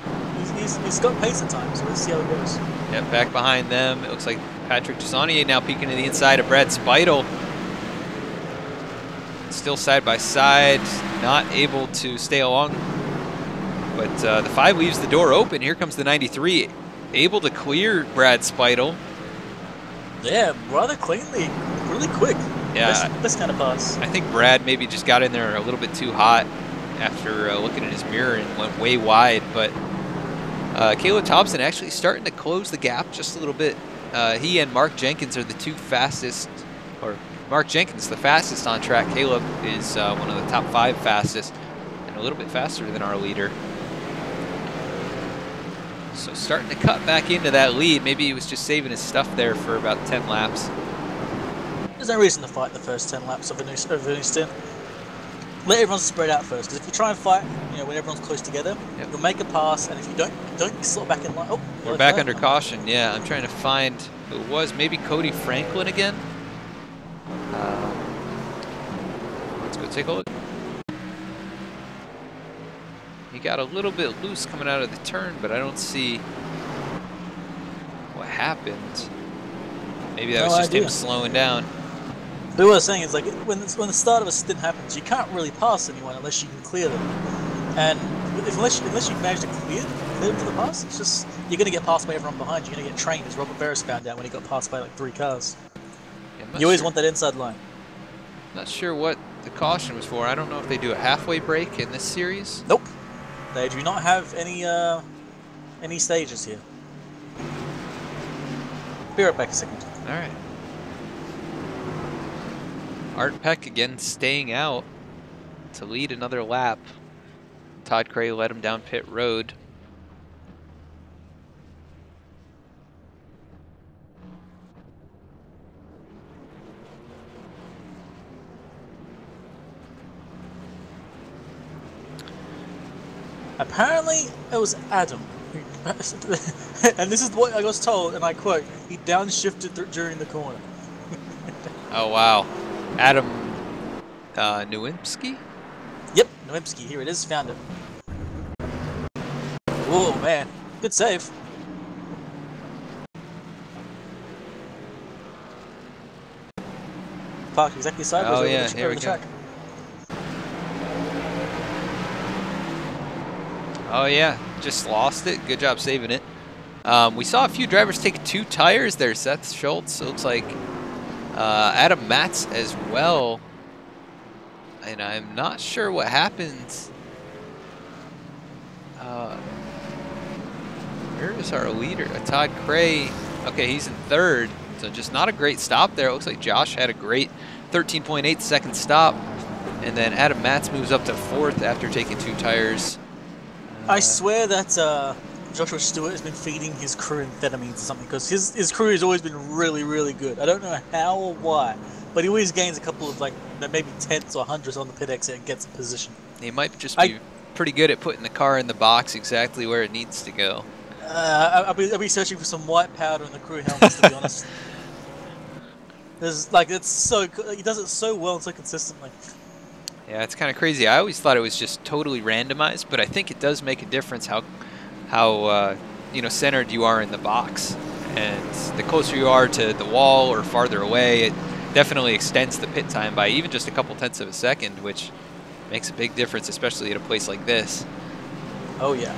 He's got pace at times, so let's see how it goes. Yep, back behind them. It looks like Patrick Desaunier now peeking to the inside of Brad Speidel. Still side by side, not able to stay along. But the 5 leaves the door open. Here comes the 93, able to clear Brad Speidel. Yeah, rather cleanly, really quick. Yeah, best kind of pass. I think Brad maybe just got in there a little bit too hot after looking in his mirror and went way wide, but Caleb Thompson actually starting to close the gap just a little bit. He and Mark Jenkins are the 2 fastest, or Mark Jenkins the fastest on track. Caleb is one of the top 5 fastest and a little bit faster than our leader. So starting to cut back into that lead. Maybe he was just saving his stuff there for about 10 laps. There's no reason to fight the first 10 laps of a new stint. let everyone spread out first. Because if you try and fight, you know, when everyone's close together, Yep. you'll make a pass, and if you don't slot back in line. Oh, We're back under caution. Yeah, I'm trying to find who it was. Maybe Cody Franklin again. Let's go take a look. He got a little bit loose coming out of the turn, but I don't see what happened. Maybe that was just him slowing down. But what I was saying is, like, when the start of a stint happens, you can't really pass anyone unless you can clear them. And unless you manage to clear them for the pass, it's just, you're going to get passed by everyone behind you. You're going to get trained, as Robert Ferris found out when he got passed by like 3 cars. Yeah, you always want that inside line. Not sure what the caution was for. I don't know if they do a halfway break in this series. Nope. They do not have any stages here. Be right back a second. All right. Art Peck again staying out to lead another lap. Todd Cray led him down pit road. Apparently, it was Adam. And this is what I was told, and I quote, he downshifted during the corner. Oh, wow. Adam Nowinski? Yep, Nowinski. Here it is. Found it. Oh, man. Good save. Parked exactly sideways oh, yeah, over here we the go. track. Oh, yeah. Just lost it. Good job saving it. We saw a few drivers take 2 tires there. Seth Schultz, it looks like Adam Matz as well. And I'm not sure what happens. Where is our leader? Todd Cray. Okay, he's in 3rd. So just not a great stop there. It looks like Josh had a great 13.8 second stop. And then Adam Matz moves up to 4th after taking 2 tires. I swear that Joshua Stewart has been feeding his crew amphetamines or something, because his crew has always been really, really good. I don't know how or why, but he always gains a couple of, like, maybe 10ths or 100ths on the pit exit and gets a position. He might just be pretty good at putting the car in the box exactly where it needs to go. I'll be searching for some white powder in the crew helmets, to be honest. There's, like, it's so he does it so well and so consistently. Yeah, it's kind of crazy. I always thought it was just totally randomized, but I think it does make a difference how you know, centered you are in the box. And the closer you are to the wall or farther away, it definitely extends the pit time by even just a couple tenths of a second, which makes a big difference, especially at a place like this. Oh, yeah.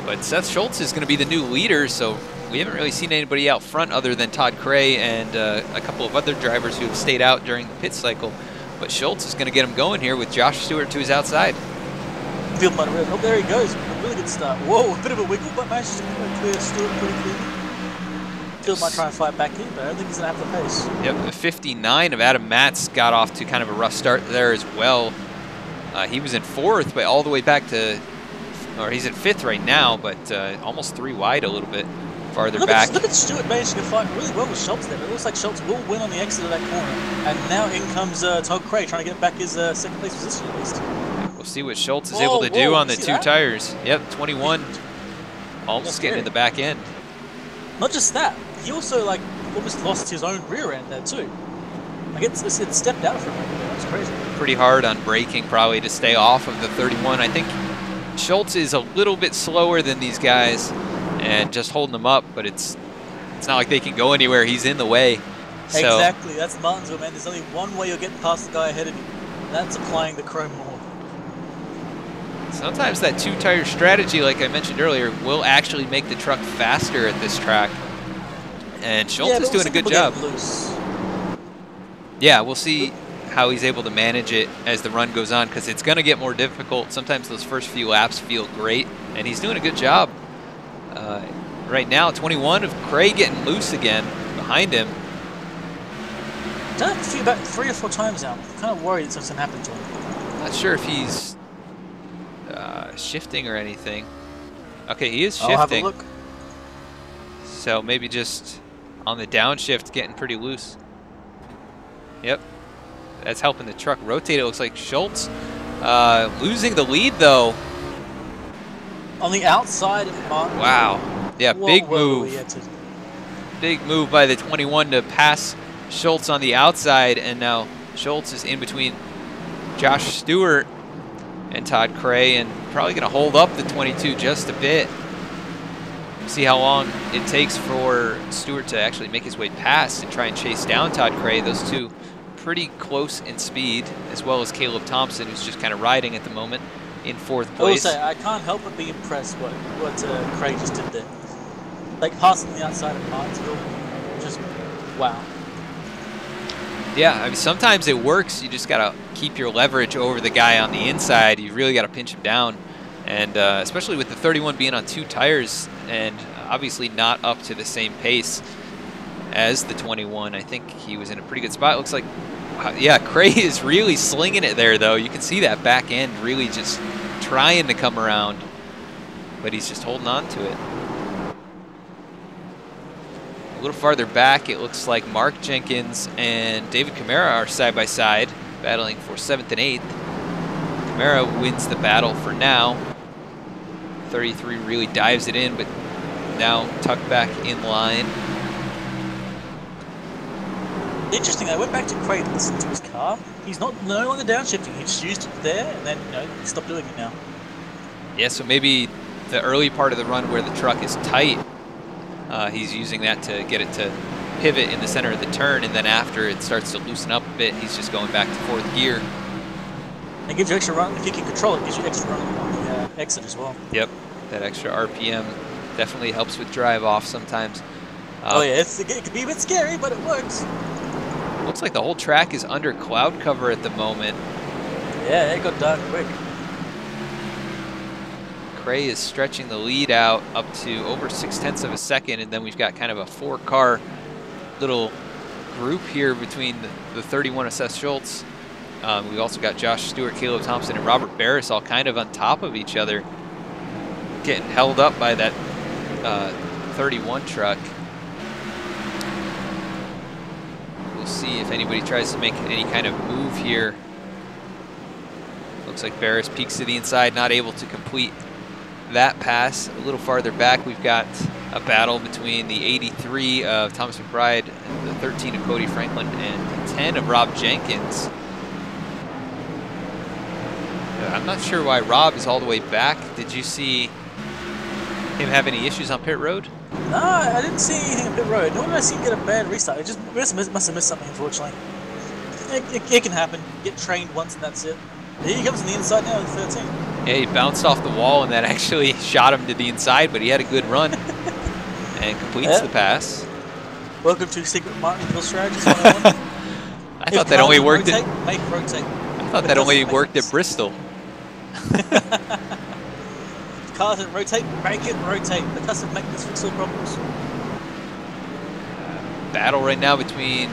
But Seth Schultz is going to be the new leader, so we haven't really seen anybody out front other than Todd Cray and a couple of other drivers who have stayed out during the pit cycle. But Schultz is going to get him going here with Josh Stewart to his outside. Field might have, oh, there he goes. A really good start. Whoa, a bit of a wiggle, but managed to clear Stewart pretty clean. Field might try and fight back in, but I don't think he's going to have the pace. Yep, the 59 of Adam Matz got off to kind of a rough start there as well. He was in 4th, but all the way back to, or he's in 5th right now, but almost 3 wide a little bit farther back. Look at Stewart managing to fight really well with Schultz there. It looks like Schultz will win on the exit of that corner. And now in comes Todd Cray trying to get back his 2nd place position at least. We'll see what Schultz is able to do on the 2 tires. Yep, 21. Almost getting in the back end. Not just that, he also, like, almost lost his own rear end there too. Like, it stepped out for him. That's crazy. Pretty hard on braking probably to stay off of the 31. I think Schultz is a little bit slower than these guys and just holding them up, but it's not like they can go anywhere. He's in the way. So. Exactly. That's Martinsville, man. There's only one way you're getting past the guy ahead of you. That's applying the chrome more. Sometimes that 2-tire strategy, like I mentioned earlier, will actually make the truck faster at this track. And Schultz is doing a good job. Yeah, we'll see how he's able to manage it as the run goes on, because it's going to get more difficult. Sometimes those first few laps feel great, and he's doing a good job. Right now, 21 of Cray getting loose again behind him. Done it about 3 or 4 times now. I'm kind of worried that something happened to him. Not sure if he's shifting or anything. Okay, he is shifting. I'll have a look. So maybe just on the downshift getting pretty loose. Yep. That's helping the truck rotate. It looks like Schultz losing the lead, though. On the outside of Martin. Wow. Yeah, big move. Big move by the 21 to pass Schultz on the outside, and now Schultz is in between Josh Stewart and Todd Cray, and probably going to hold up the 22 just a bit. See how long it takes for Stewart to actually make his way past and try and chase down Todd Cray. Those two pretty close in speed, as well as Caleb Thompson, who's just kind of riding at the moment in 4th place. I will say, I can't help but be impressed what Cray just did there. Like passing the outside of Martinsville, just wow. Yeah, I mean, sometimes it works. You just got to keep your leverage over the guy on the inside. You really got to pinch him down. And especially with the 31 being on 2 tires and obviously not up to the same pace as the 21, I think he was in a pretty good spot. It looks like, yeah, Cray is really slinging it there, though. You can see that back end really just trying to come around, but he's just holding on to it. A little farther back, it looks like Mark Jenkins and David Camara are side by side, battling for 7th and 8th. Camara wins the battle for now. 33 really dives it in, but now tucked back in line. Interesting, I went back to Cray and listened to his car. He's no longer downshifting. He just used it there, and then he stopped doing it now. Yeah, so maybe the early part of the run where the truck is tight, he's using that to get it to pivot in the center of the turn, and then after it starts to loosen up a bit, he's just going back to 4th gear. It gives you extra run. If you can control it, it gives you extra run on the exit as well. Yep, that extra RPM definitely helps with drive off sometimes. Oh yeah, it can be a bit scary, but it works. Looks like the whole track is under cloud cover at the moment. Yeah, it got dark quick. Cray is stretching the lead out up to over 0.6 of a second, and then we've got kind of a 4-car little group here between the 31 of Seth Schultz. We've also got Josh Stewart, Caleb Thompson, and Robert Barris all kind of on top of each other, getting held up by that 31 truck. We'll see if anybody tries to make any kind of move here. Looks like Barris peeks to the inside, not able to complete that pass. A little farther back, we've got a battle between the 83 of Thomas McBride and the 13 of Cody Franklin and the 10 of Rob Jenkins. I'm not sure why Rob is all the way back. Did you see him have any issues on pit road? No, I didn't see anything on pit road. Nor did I see him get a bad restart. It just must have missed something, unfortunately. It can happen. Get trained once and that's it. Here he comes on the inside now with 13. Yeah, he bounced off the wall and that actually shot him to the inside, but he had a good run and completes the pass. Welcome to Secret Martinsville Strategies 101. I thought that only worked at... Make rotate. I thought that only worked at Bristol. Cars that rotate, make it rotate. The custom make this fix all problems. Battle right now between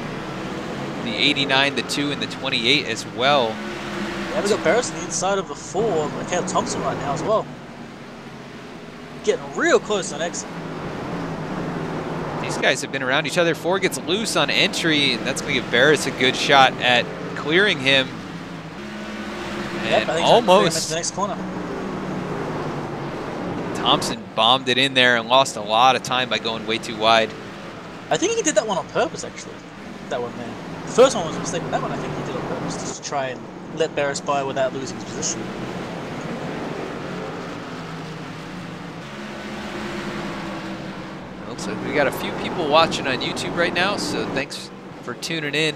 the 89, the 2, and the 28 as well. Yeah, we've got Barris on the inside of the 4, and Caleb Thompson right now as well. Getting real close on exit. These guys have been around each other. 4 gets loose on entry, and that's going to give Barris a good shot at clearing him. And yep, almost. The next corner. Thompson bombed it in there and lost a lot of time by going way too wide. I think he did that one on purpose, actually. That one there. The first one was a mistake, but that one I think he did on purpose, just to try and let Barris by without losing his position. It looks like we got a few people watching on YouTube right now, so thanks for tuning in.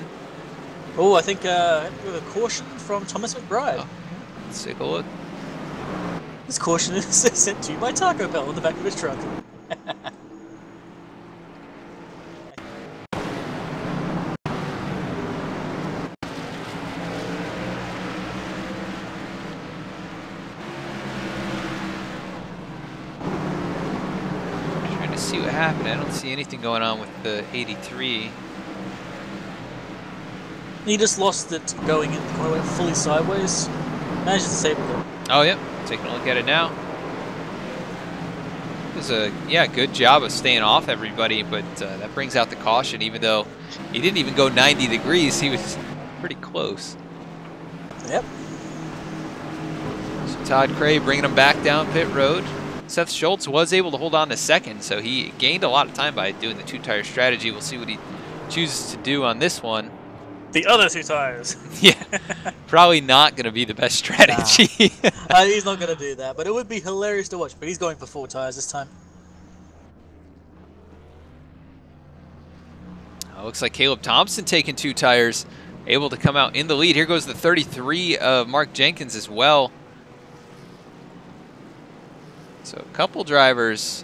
Oh, I think we have a caution from Thomas McBride. Oh, let's take a look. This caution is sent to you by Taco Bell on the back of his truck. Trying to see what happened. I don't see anything going on with the 83. He just lost it going in, kind of went fully sideways. Managed to save it. Oh, yep. Taking a look at it now. It was a good job of staying off everybody, but that brings out the caution. Even though he didn't even go 90 degrees, he was pretty close. Yep. So Todd Cray bringing him back down pit road. Seth Schultz was able to hold on to second, so he gained a lot of time by doing the two-tire strategy. We'll see what he chooses to do on this one. The other 2 tires. Yeah, probably not going to be the best strategy. Nah. He's not going to do that, but it would be hilarious to watch. But he's going for 4 tires this time. Looks like Caleb Thompson taking 2 tires, able to come out in the lead. Here goes the 33 of Mark Jenkins as well. So a couple drivers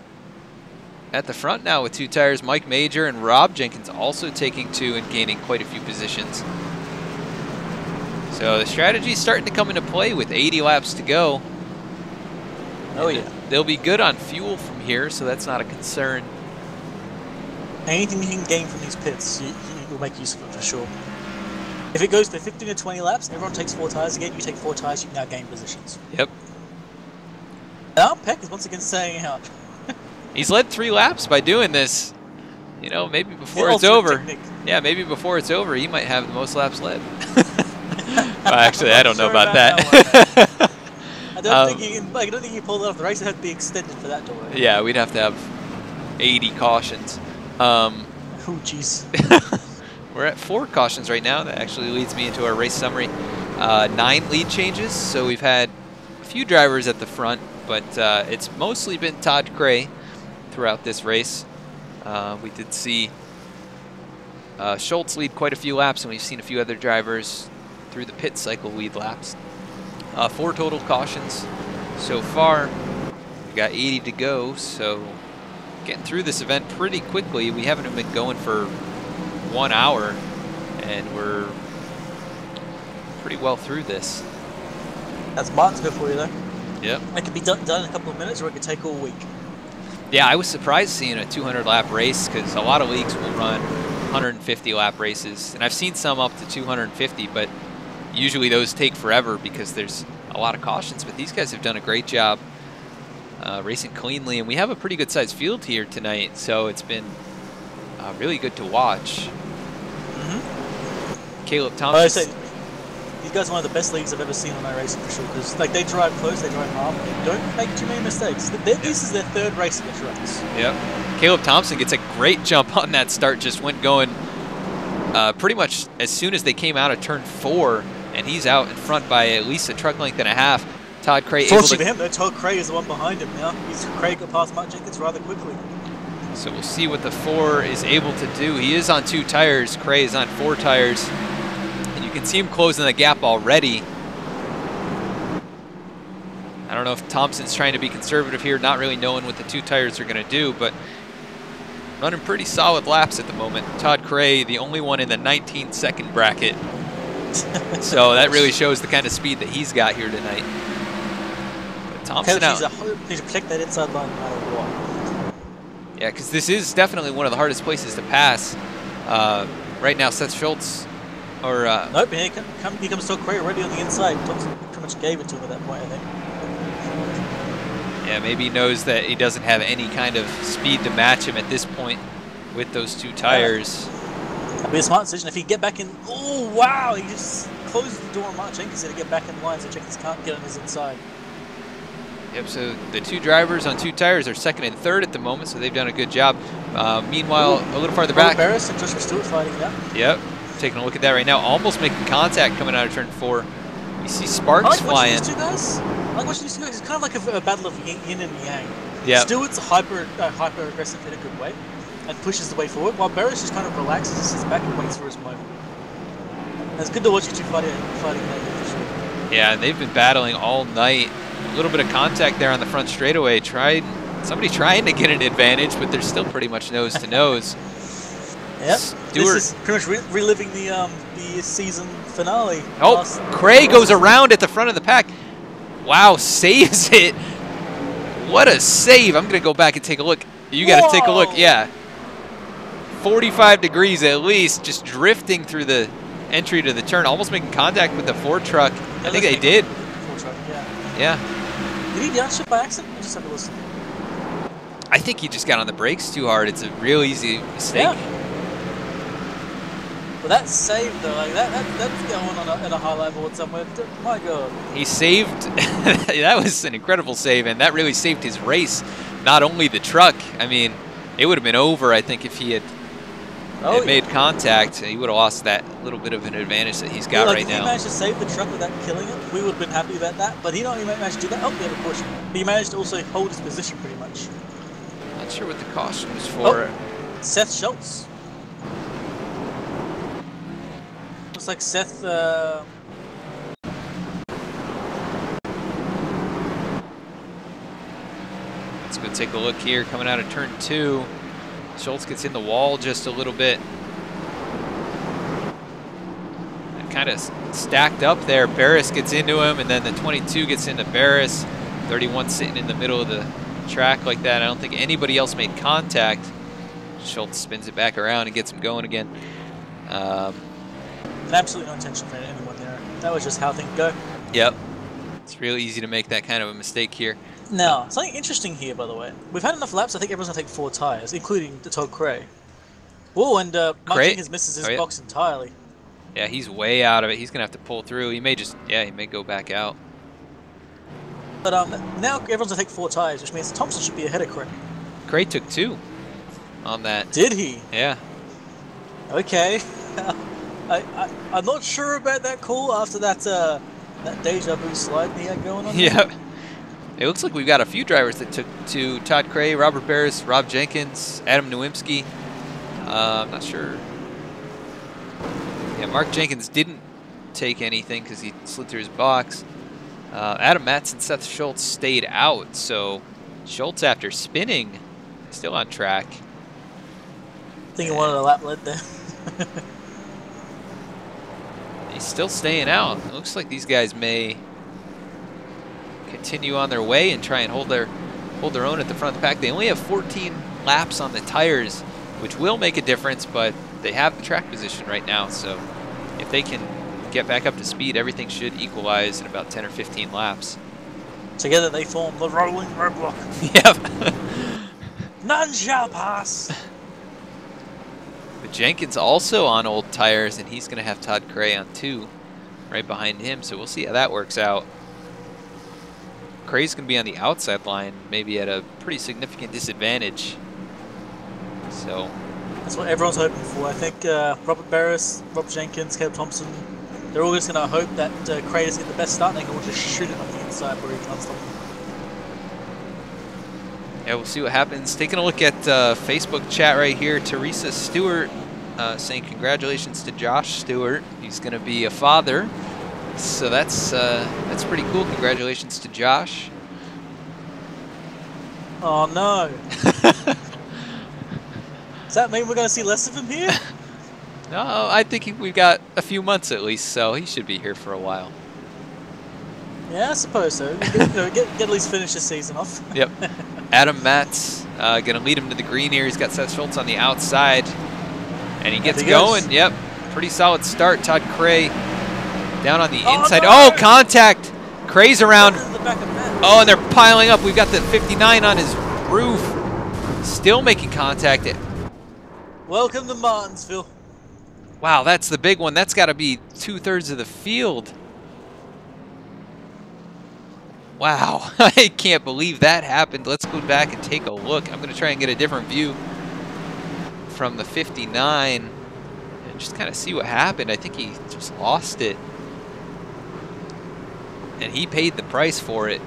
at the front now with 2 tires. Mike Major and Rob Jenkins also taking 2 and gaining quite a few positions. So the strategy is starting to come into play with 80 laps to go. Oh yeah. They'll be good on fuel from here, so that's not a concern. Anything you can gain from these pits, you'll make use of it for sure. If it goes to 15 to 20 laps, everyone takes 4 tires again. You take 4 tires, you can now gain positions. Yep. Now Peck is once again staying out. He's led 3 laps by doing this. You know, maybe before it's over. Technique. Yeah, maybe before it's over, he might have the most laps led. Well, actually, I don't know about that. I don't think you can. I don't think you pull that off. The race would have to be extended for that to work. Yeah, we'd have to have 80 cautions. Oh jeez. We're at 4 cautions right now. That actually leads me into our race summary. 9 lead changes, so we've had a few drivers at the front, but it's mostly been Todd Cray throughout this race. We did see Schultz lead quite a few laps, and we've seen a few other drivers through the pit cycle lead laps. 4 total cautions so far. We got 80 to go, so getting through this event pretty quickly. We haven't been going for 1 hour, and we're pretty well through this. That's Martinsville for you, though. Yep. It could be done in a couple of minutes, or it could take all week. Yeah, I was surprised seeing a 200-lap race because a lot of leagues will run 150-lap races, and I've seen some up to 250, but usually those take forever because there's a lot of cautions. But these guys have done a great job racing cleanly, and we have a pretty good-sized field here tonight, so it's been really good to watch. Caleb Thompson. I say, these guys are one of the best leagues I've ever seen on my racing for sure. Because like they drive close, they drive hard, they don't make too many mistakes. This is their 3rd race at the tracks. Yep. Caleb Thompson gets a great jump on that start. Just went going pretty much as soon as they came out of turn 4, and he's out in front by at least a truck length and a half. Todd Cray. Fortunately for him, though, Todd Cray is the one behind him now. Cray got past Mark Jenkins rather quickly. So we'll see what the 4 is able to do. He is on 2 tires. Cray is on 4 tires. And you can see him closing the gap already. I don't know if Thompson's trying to be conservative here, not really knowing what the 2 tires are going to do, but running pretty solid laps at the moment. Todd Cray, the only one in the 19-second bracket. So that really shows the kind of speed that he's got here tonight. But Thompson out. He's to protect that inside line no matter what. Yeah, because this is definitely one of the hardest places to pass. Right now, Seth Schultz, or nope, here comes Todd Cray already on the inside. Thompson pretty much gave it to him at that point, I think. Yeah, maybe he knows that he doesn't have any kind of speed to match him at this point with those 2 tires. That'd be a smart decision if he get back in. Oh wow! He just closed the door on Mark Jenkins to get back in line, so Jenkins can't get on his inside. Yep, so the 2 drivers on 2 tires are 2nd and 3rd at the moment, so they've done a good job. Meanwhile, a little farther back. Barris and Joshua Stewart fighting it out. Yep, taking a look at that right now. Almost making contact coming out of turn 4. You see sparks flying. These 2 guys. I like watching these 2 guys. It's kind of like a battle of yin and yang. Yeah. Stewart's hyper aggressive in a good way and pushes the way forward, while Barris just kind of relaxes and sits back and waits for his moment. And it's good to watch you 2 fighting that for sure. Yeah, they've been battling all night. A little bit of contact there on the front straightaway. Somebody trying to get an advantage, but they're still pretty much nose to nose. Yep. Stewart. This is pretty much reliving the season finale. Oh, Cray goes around at the front of the pack. Wow, saves it. What a save. I'm going to go back and take a look. You got to take a look. Yeah. 45 degrees at least, just drifting through the entry to the turn, almost making contact with the Ford truck. I think they did. Ford truck, yeah. Yeah. Did he downshift by accident? Just have to listen. I think he just got on the brakes too hard. It's a real easy mistake. Yeah. But that save though, like that's going on at a highlight board somewhere. My God. He saved. That was an incredible save, and that really saved his race. Not only the truck. I mean, it would have been over, I think, if he had made contact. He would have lost that little bit of an advantage that he's got right now. If he managed to save the truck without killing it, we would have been happy about that. But he not only managed to do that, oh, the other push. He managed to also hold his position pretty much. Not sure what the caution was for. Oh, Seth Schultz. Looks like Seth. Let's go take a look here. Coming out of turn 2, Schultz gets in the wall just a little bit. Kind of stacked up there. Barris gets into him, and then the 22 gets into Barris. 31 sitting in the middle of the track like that. I don't think anybody else made contact. Schultz spins it back around and gets him going again. Absolutely no intention for anyone there. That was just how things go. Yep. It's real easy to make that kind of a mistake here. Now, something interesting here, by the way. We've had enough laps. I think everyone's going to take 4 tires, including the Todd Cray. Oh, and Mark Jenkins misses his box entirely. Yeah, he's way out of it. He's going to have to pull through. He may just, he may go back out. But now everyone's going to take 4 tires, which means Thompson should be ahead of Cray. Cray took 2 on that. Did he? Yeah. Okay. I'm not sure about that call after that that deja vu slide he had going on. Yeah. It looks like we've got a few drivers that took 2. Todd Cray, Robert Barris, Rob Jenkins, Adam Nowimski. I'm not sure. Yeah, Mark Jenkins didn't take anything because he slid through his box. Adam Matz and Seth Schultz stayed out, so Schultz, after spinning, still on track. I think he wanted a lap lead there. He's still staying out. It looks like these guys may continue on their way and try and hold their own at the front of the pack. They only have 14 laps on the tires, which will make a difference, but they have the track position right now, so if they can get back up to speed, everything should equalize in about 10 or 15 laps. Together they form the rolling roadblock. Yep. None shall pass. But Jenkins also on old tires, and he's going to have Todd Cray on 2 right behind him, so we'll see how that works out. Cray's going to be on the outside line, maybe at a pretty significant disadvantage. So that's what everyone's hoping for. I think Robert Barris, Rob Jenkins, Caleb Thompson, they're all just going to hope that Cray doesn't get the best start and they can just shoot it on the inside where he can't stop him. Yeah, we'll see what happens. Taking a look at Facebook chat right here, Teresa Stewart saying congratulations to Josh Stewart. He's going to be a father, so that's pretty cool. Congratulations to Josh. Oh no! Does that mean we're going to see less of him here? No, I think we've got a few months at least, so he should be here for a while. Yeah, I suppose so. Get at least finish the season off. Yep. Adam Matz going to lead him to the green here. He's got Seth Schultz on the outside, and he gets going. Yep, pretty solid start. Todd Cray down on the inside. No! Oh, contact! Cray's around. Oh, and they're piling up. We've got the 59 on his roof. Still making contact. Welcome to Martinsville. Wow, that's the big one. That's got to be 2/3 of the field. Wow, I can't believe that happened. Let's go back and take a look. I'm going to try and get a different view from the 59 and just kind of see what happened. I think he just lost it. And he paid the price for it.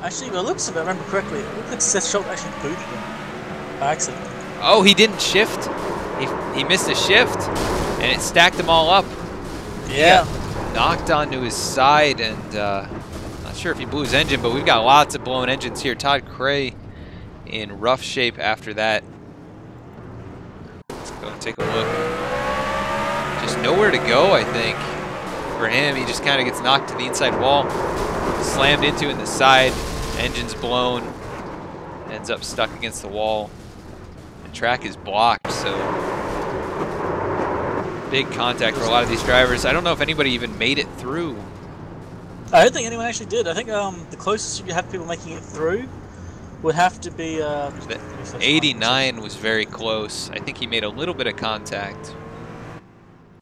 Actually, by the looks of it, if I remember correctly, it looked like Seth Schultz actually booted him by accident. Oh, he didn't shift. He missed a shift, and it stacked them all up. Yeah. Knocked onto his side, and not sure if he blew his engine, but we've got lots of blown engines here. Todd Cray in rough shape after that. Let's go and take a look. Just nowhere to go, I think, for him. He just kind of gets knocked to the inside wall, slammed into in the side, engine's blown, ends up stuck against the wall. The track is blocked, so big contact for a lot of these drivers. I don't know if anybody even made it through. I don't think anyone actually did. I think the closest you have people making it through would have to be. The 89 was very close. I think he made a little bit of contact.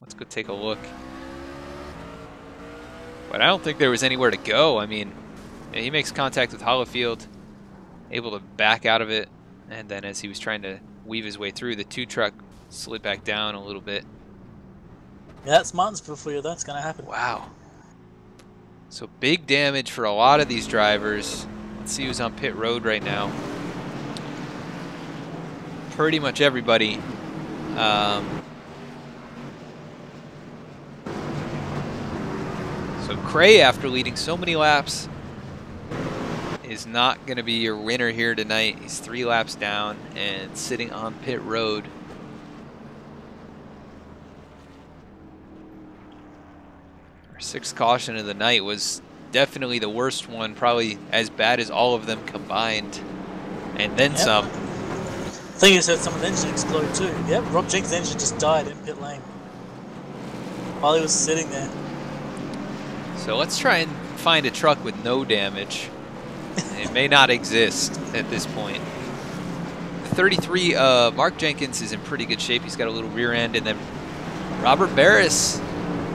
Let's go take a look. But I don't think there was anywhere to go. I mean, yeah, he makes contact with Hollifield, able to back out of it, and then as he was trying to weave his way through, the 2 truck slid back down a little bit. Yeah, that's Martinsville for you. That's going to happen. Wow. So big damage for a lot of these drivers. Let's see who's on pit road right now. Pretty much everybody. So Cray, after leading so many laps, is not going to be your winner here tonight. He's 3 laps down and sitting on pit road. Our 6th caution of the night was definitely the worst one, probably as bad as all of them combined, and then some. I think you said someone's engine exploded too. Yep, Rob Jenkins' engine just died in pit lane while he was sitting there. So let's try and find a truck with no damage. It may not exist at this point. The 33, Mark Jenkins is in pretty good shape. He's got a little rear end, and then Robert Barris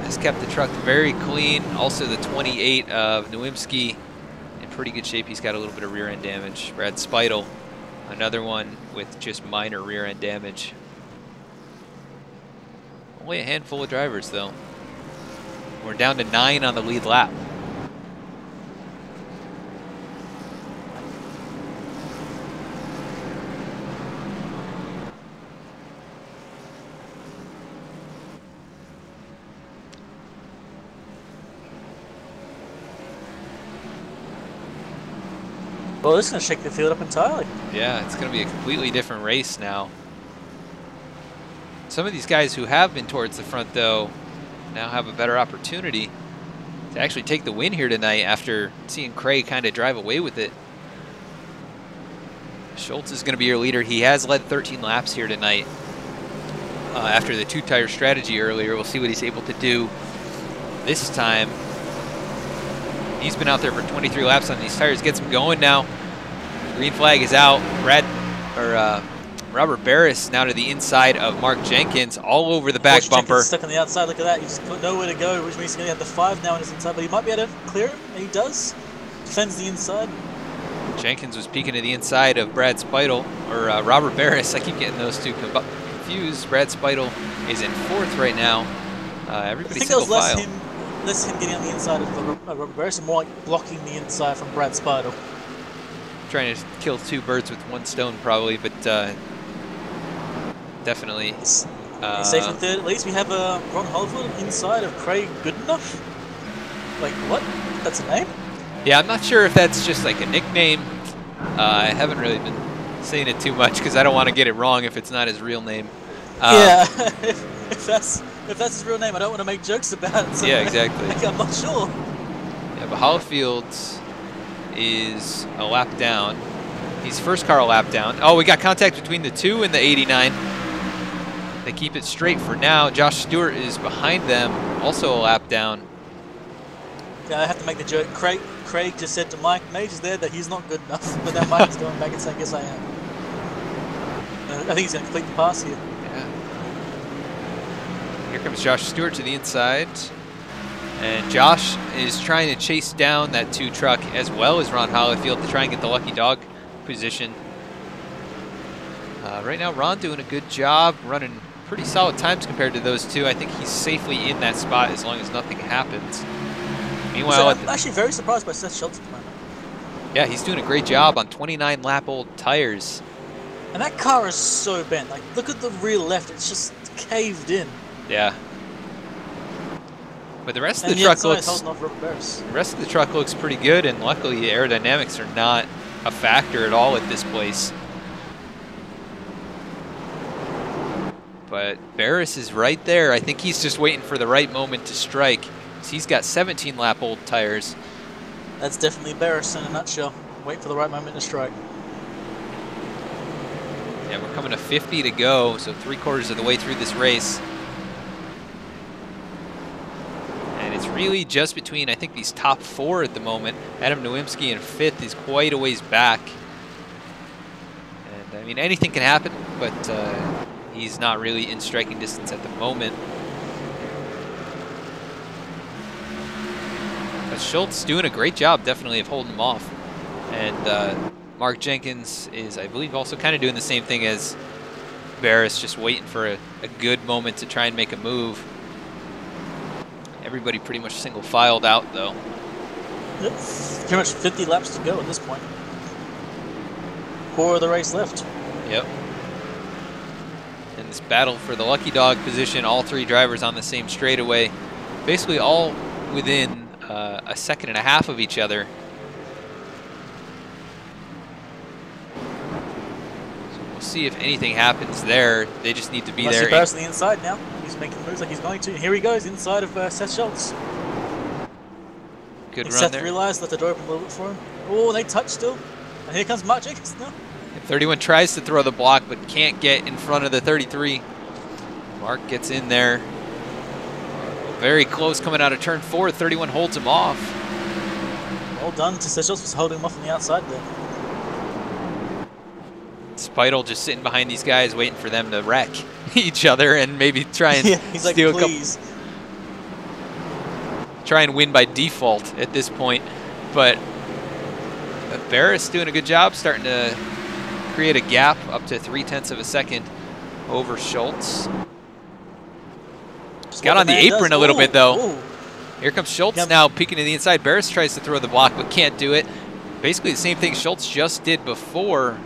has kept the truck very clean. Also the 28 of Nowimski in pretty good shape. He's got a little bit of rear end damage. Brad Speidel, another one with just minor rear end damage. Only a handful of drivers though. We're down to 9 on the lead lap. Well, this is going to shake the field up entirely. Yeah, it's going to be a completely different race now. Some of these guys who have been towards the front, though, now have a better opportunity to actually take the win here tonight after seeing Cray kind of drive away with it. Schultz is going to be your leader. He has led 13 laps here tonight after the 2-tire strategy earlier. We'll see what he's able to do this time. He's been out there for 23 laps on these tires. Gets him going now. Green flag is out. Robert Barris now to the inside of Mark Jenkins, all over the back bumper. Jenkins stuck on the outside. Look at that. He's got nowhere to go, which means he's going to have the 5 now on his inside. But he might be able to clear it, and he does. Defends the inside. Jenkins was peeking to the inside of Brad Speidel, or Robert Barris. I keep getting those two confused. Brad Speidel is in 4th right now. Everybody's single file. Less him getting on the inside of Robert Barris and more like blocking the inside from Brad Speidel. Trying to kill 2 birds with 1 stone probably, but definitely. He's safe in 3rd. At least we have Ron Holford inside of Craig Goodenough. Like, what? That's a name? Yeah, I'm not sure if that's just like a nickname. I haven't really been saying it too much because I don't want to get it wrong if it's not his real name. Yeah, if that's his real name, I don't want to make jokes about it. So yeah, exactly. I'm not sure. Yeah, but Hollifield is a lap down. He's first car a lap down. Oh, we got contact between the 2 and the 89. They keep it straight for now. Josh Stewart is behind them, also a lap down. Yeah, I have to make the joke. Craig just said to Mike Majors there that he's not good enough, but then Mike is going back and saying, yes, I am. I think he's going to complete the pass here. Here comes Josh Stewart to the inside. And Josh is trying to chase down that 2 truck as well as Ron Hollifield to try and get the lucky dog position. Right now, Ron doing a good job, running pretty solid times compared to those 2. I think he's safely in that spot as long as nothing happens. Meanwhile, I'm actually very surprised by Seth Schultz at the moment. Yeah, he's doing a great job on 29-lap-old tires. And that car is so bent. Like, look at the rear left; it's just caved in. Yeah. But the rest of the truck looks. The rest of the truck looks pretty good, and luckily the aerodynamics are not a factor at all at this place. But Barris is right there. I think he's just waiting for the right moment to strike. He's got 17-lap-old tires. That's definitely Barris in a nutshell. Wait for the right moment to strike. Yeah, we're coming to 50 to go, so 3/4 of the way through this race. And it's really just between, I think, these top 4 at the moment. Adam Nowimski in 5th is quite a ways back. I mean, anything can happen, but he's not really in striking distance at the moment. But Schultz doing a great job, definitely, of holding him off. And Mark Jenkins is, I believe, also kind of doing the same thing as Barris, just waiting for a good moment to try and make a move. Everybody pretty much single filed out, though. Yep. Pretty much 50 laps to go at this point. Core of the race left. Yep. And this battle for the lucky dog position, all three drivers on the same straightaway, basically all within a second and a half of each other. So we'll see if anything happens there. They just need to be there. Barris on the inside now. He's making moves like he's going to. And here he goes inside of Seth Schultz. Good run Seth there. realized, left the door open a little bit for him. Oh, they touch still. And here comes Mark Jenkins now. 31 tries to throw the block, but can't get in front of the 33. Mark gets in there. Very close coming out of turn 4. 31 holds him off. Well done to Seth Schultz, was holding him off on the outside there. Spital just sitting behind these guys, waiting for them to wreck each other and maybe try and he's like, steal please. a couple. Try and win by default at this point, but Barris doing a good job, starting to create a gap up to 0.3 of a second over Schultz. Got on the apron a little bit though. Ooh. Here comes Schultz now peeking to the inside. Barris tries to throw the block but can't do it. Basically the same thing Schultz just did before.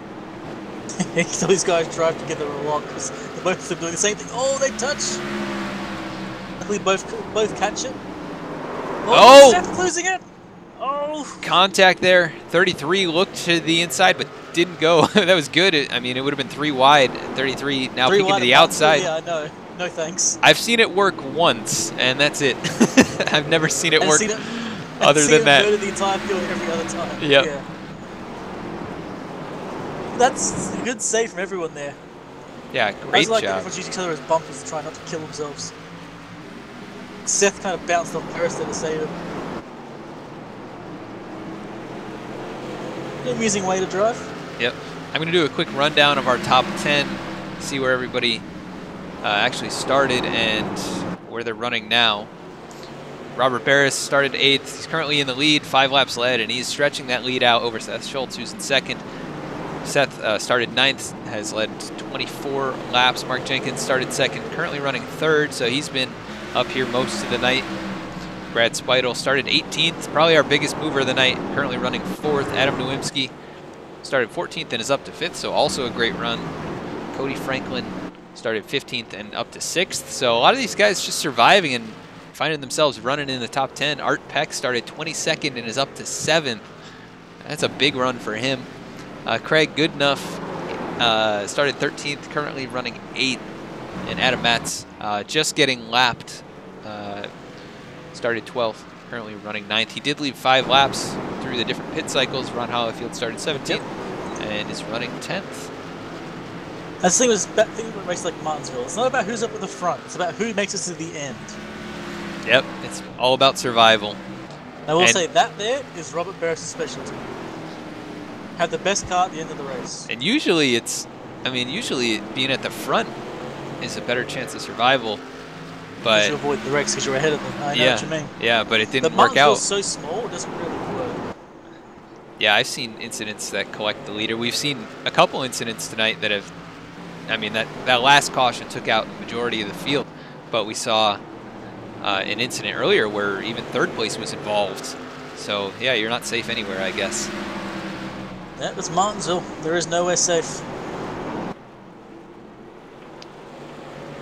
So these guys drive together a lot because they're both doing the same thing. Oh, they touch. Luckily both catch it. Oh! Seth losing it. Oh! Contact there. 33 looked to the inside but didn't go. That was good. I mean, it would have been 3 wide. 33 now peeking to the outside. Yeah, no. No thanks. I've seen it work once, and that's it. I've never seen it work other than that. Go to the entire field every other time. Yep. Yeah. That's a good save from everyone there. Yeah, great like job. everyone's using each other as bumpers to try not to kill themselves. Seth kind of bounced off Barris there to save him. An amusing way to drive. Yep. I'm going to do a quick rundown of our top 10, see where everybody actually started and where they're running now. Robert Barris started 8th. He's currently in the lead, 5 laps led, and he's stretching that lead out over Seth Schultz, who's in 2nd. Seth started 9th, has led 24 laps. Mark Jenkins started 2nd, currently running 3rd, so he's been up here most of the night. Brad Spital started 18th, probably our biggest mover of the night, currently running 4th. Adam Nowimski started 14th and is up to 5th, so also a great run. Cody Franklin started 15th and up to 6th. So a lot of these guys just surviving and finding themselves running in the top 10. Art Peck started 22nd and is up to 7th. That's a big run for him. Craig Goodenough started 13th, currently running 8th. And Adam Matz just getting lapped, started 12th, currently running 9th. He did leave 5 laps through the different pit cycles. Ron Hollifield started 17th and is running 10th. That's the thing with races like Martinsville. It's not about who's up at the front. It's about who makes it to the end. Yep, it's all about survival. I will say that there is Robert Barris' specialty. Have the best car at the end of the race. And usually usually being at the front is a better chance of survival. But you avoid the wrecks because you're ahead of them. I know what you mean. Yeah, but it didn't the work out. so small, it doesn't really work. Yeah, I've seen incidents that collect the leader. We've seen a couple incidents tonight that have, that last caution took out the majority of the field, but we saw an incident earlier where even 3rd place was involved. So yeah, you're not safe anywhere, I guess. That was Martinsville. There is nowhere safe.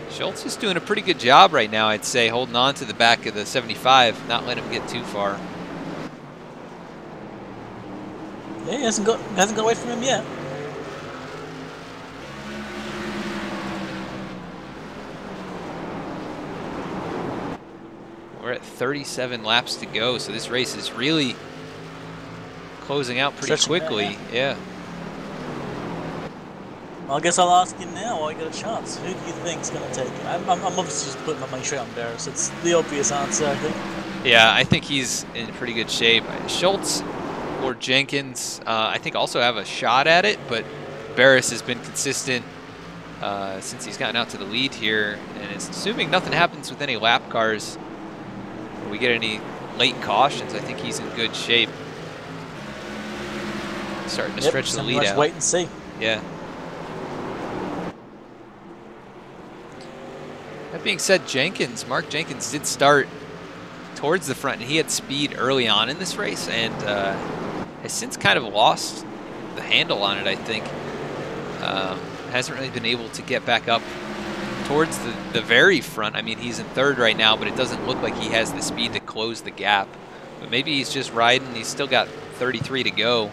Schultz is doing a pretty good job right now, I'd say, holding on to the back of the 75, not letting him get too far. Yeah, he hasn't got away from him yet. We're at 37 laps to go, so this race is really closing out pretty quickly. Yeah. Well, I guess I'll ask you now while I get a chance. Who do you think's going to take it? I'm obviously just putting my money straight on Barris. It's the obvious answer, I think. Yeah, I think he's in pretty good shape. Schultz or Jenkins, I think, also have a shot at it, but Barris has been consistent since he's gotten out to the lead here, and it's assuming nothing happens with any lap cars or we get any late cautions. I think he's in good shape. Starting to stretch the lead out. Wait and see. Yeah. That being said, Mark Jenkins did start towards the front, and he had speed early on in this race, and has since kind of lost the handle on it, I think. Hasn't really been able to get back up towards the very front. I mean, he's in third right now, but it doesn't look like he has the speed to close the gap. But maybe he's just riding. He's still got 33 to go.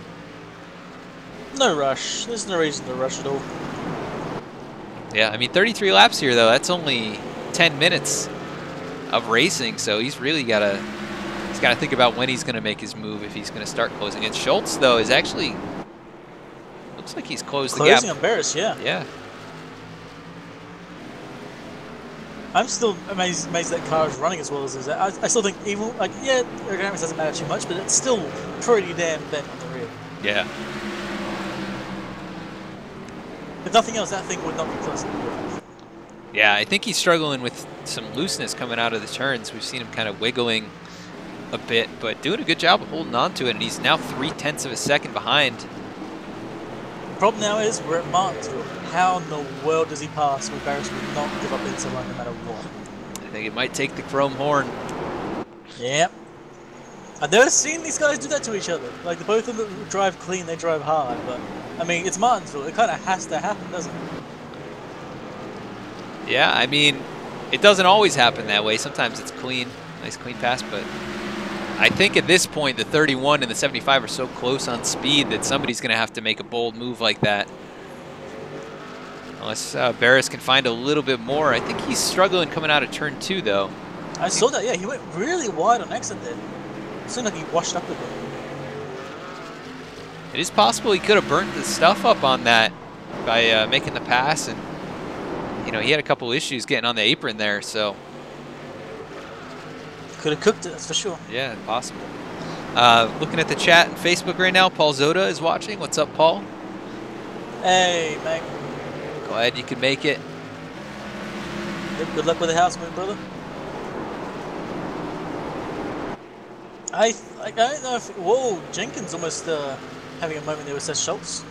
No rush. There's no reason to rush at all. Yeah, I mean, 33 laps here, though. That's only 10 minutes of racing, so he's really got to think about when he's going to make his move if he's going to start closing. And Schultz, though, is actually looks like he's closed the gap. Closing on Barris, yeah. Yeah. I'm still amazed that car is running as well as it is. I still think even like aerodynamics doesn't matter too much, but it's still pretty damn bent on the rear. Yeah. If nothing else, that thing would not be close to the rear. Yeah, I think he's struggling with some looseness coming out of the turns. We've seen him kind of wiggling a bit, but doing a good job of holding on to it, and he's now 0.3 of a second behind. The problem now is we're at Martinsville. How in the world does he pass when Barris would not give up inside line no matter what? I think it might take the chrome horn. Yep. I've never seen these guys do that to each other. Like, the both of them drive clean, they drive hard, but I mean, it's Martinsville. It kind of has to happen, doesn't it? Yeah, I mean, it doesn't always happen that way. Sometimes it's clean, nice clean pass, but I think at this point the 31 and the 75 are so close on speed that somebody's going to have to make a bold move like that. Unless Barris can find a little bit more. I think he's struggling coming out of turn 2, though. I saw that, yeah. He went really wide on exit there. It seemed like he washed up a bit. It is possible he could have burnt the stuff up on that by making the pass, and you know, he had a couple issues getting on the apron there, so could have cooked it, that's for sure. Yeah, possible. Looking at the chat and Facebook right now, Paul Zoda is watching. What's up, Paul? Hey, mate. Glad you could make it. Good luck with the house move, brother. I don't know if... Whoa, Jenkins almost having a moment there with Seth Schultz.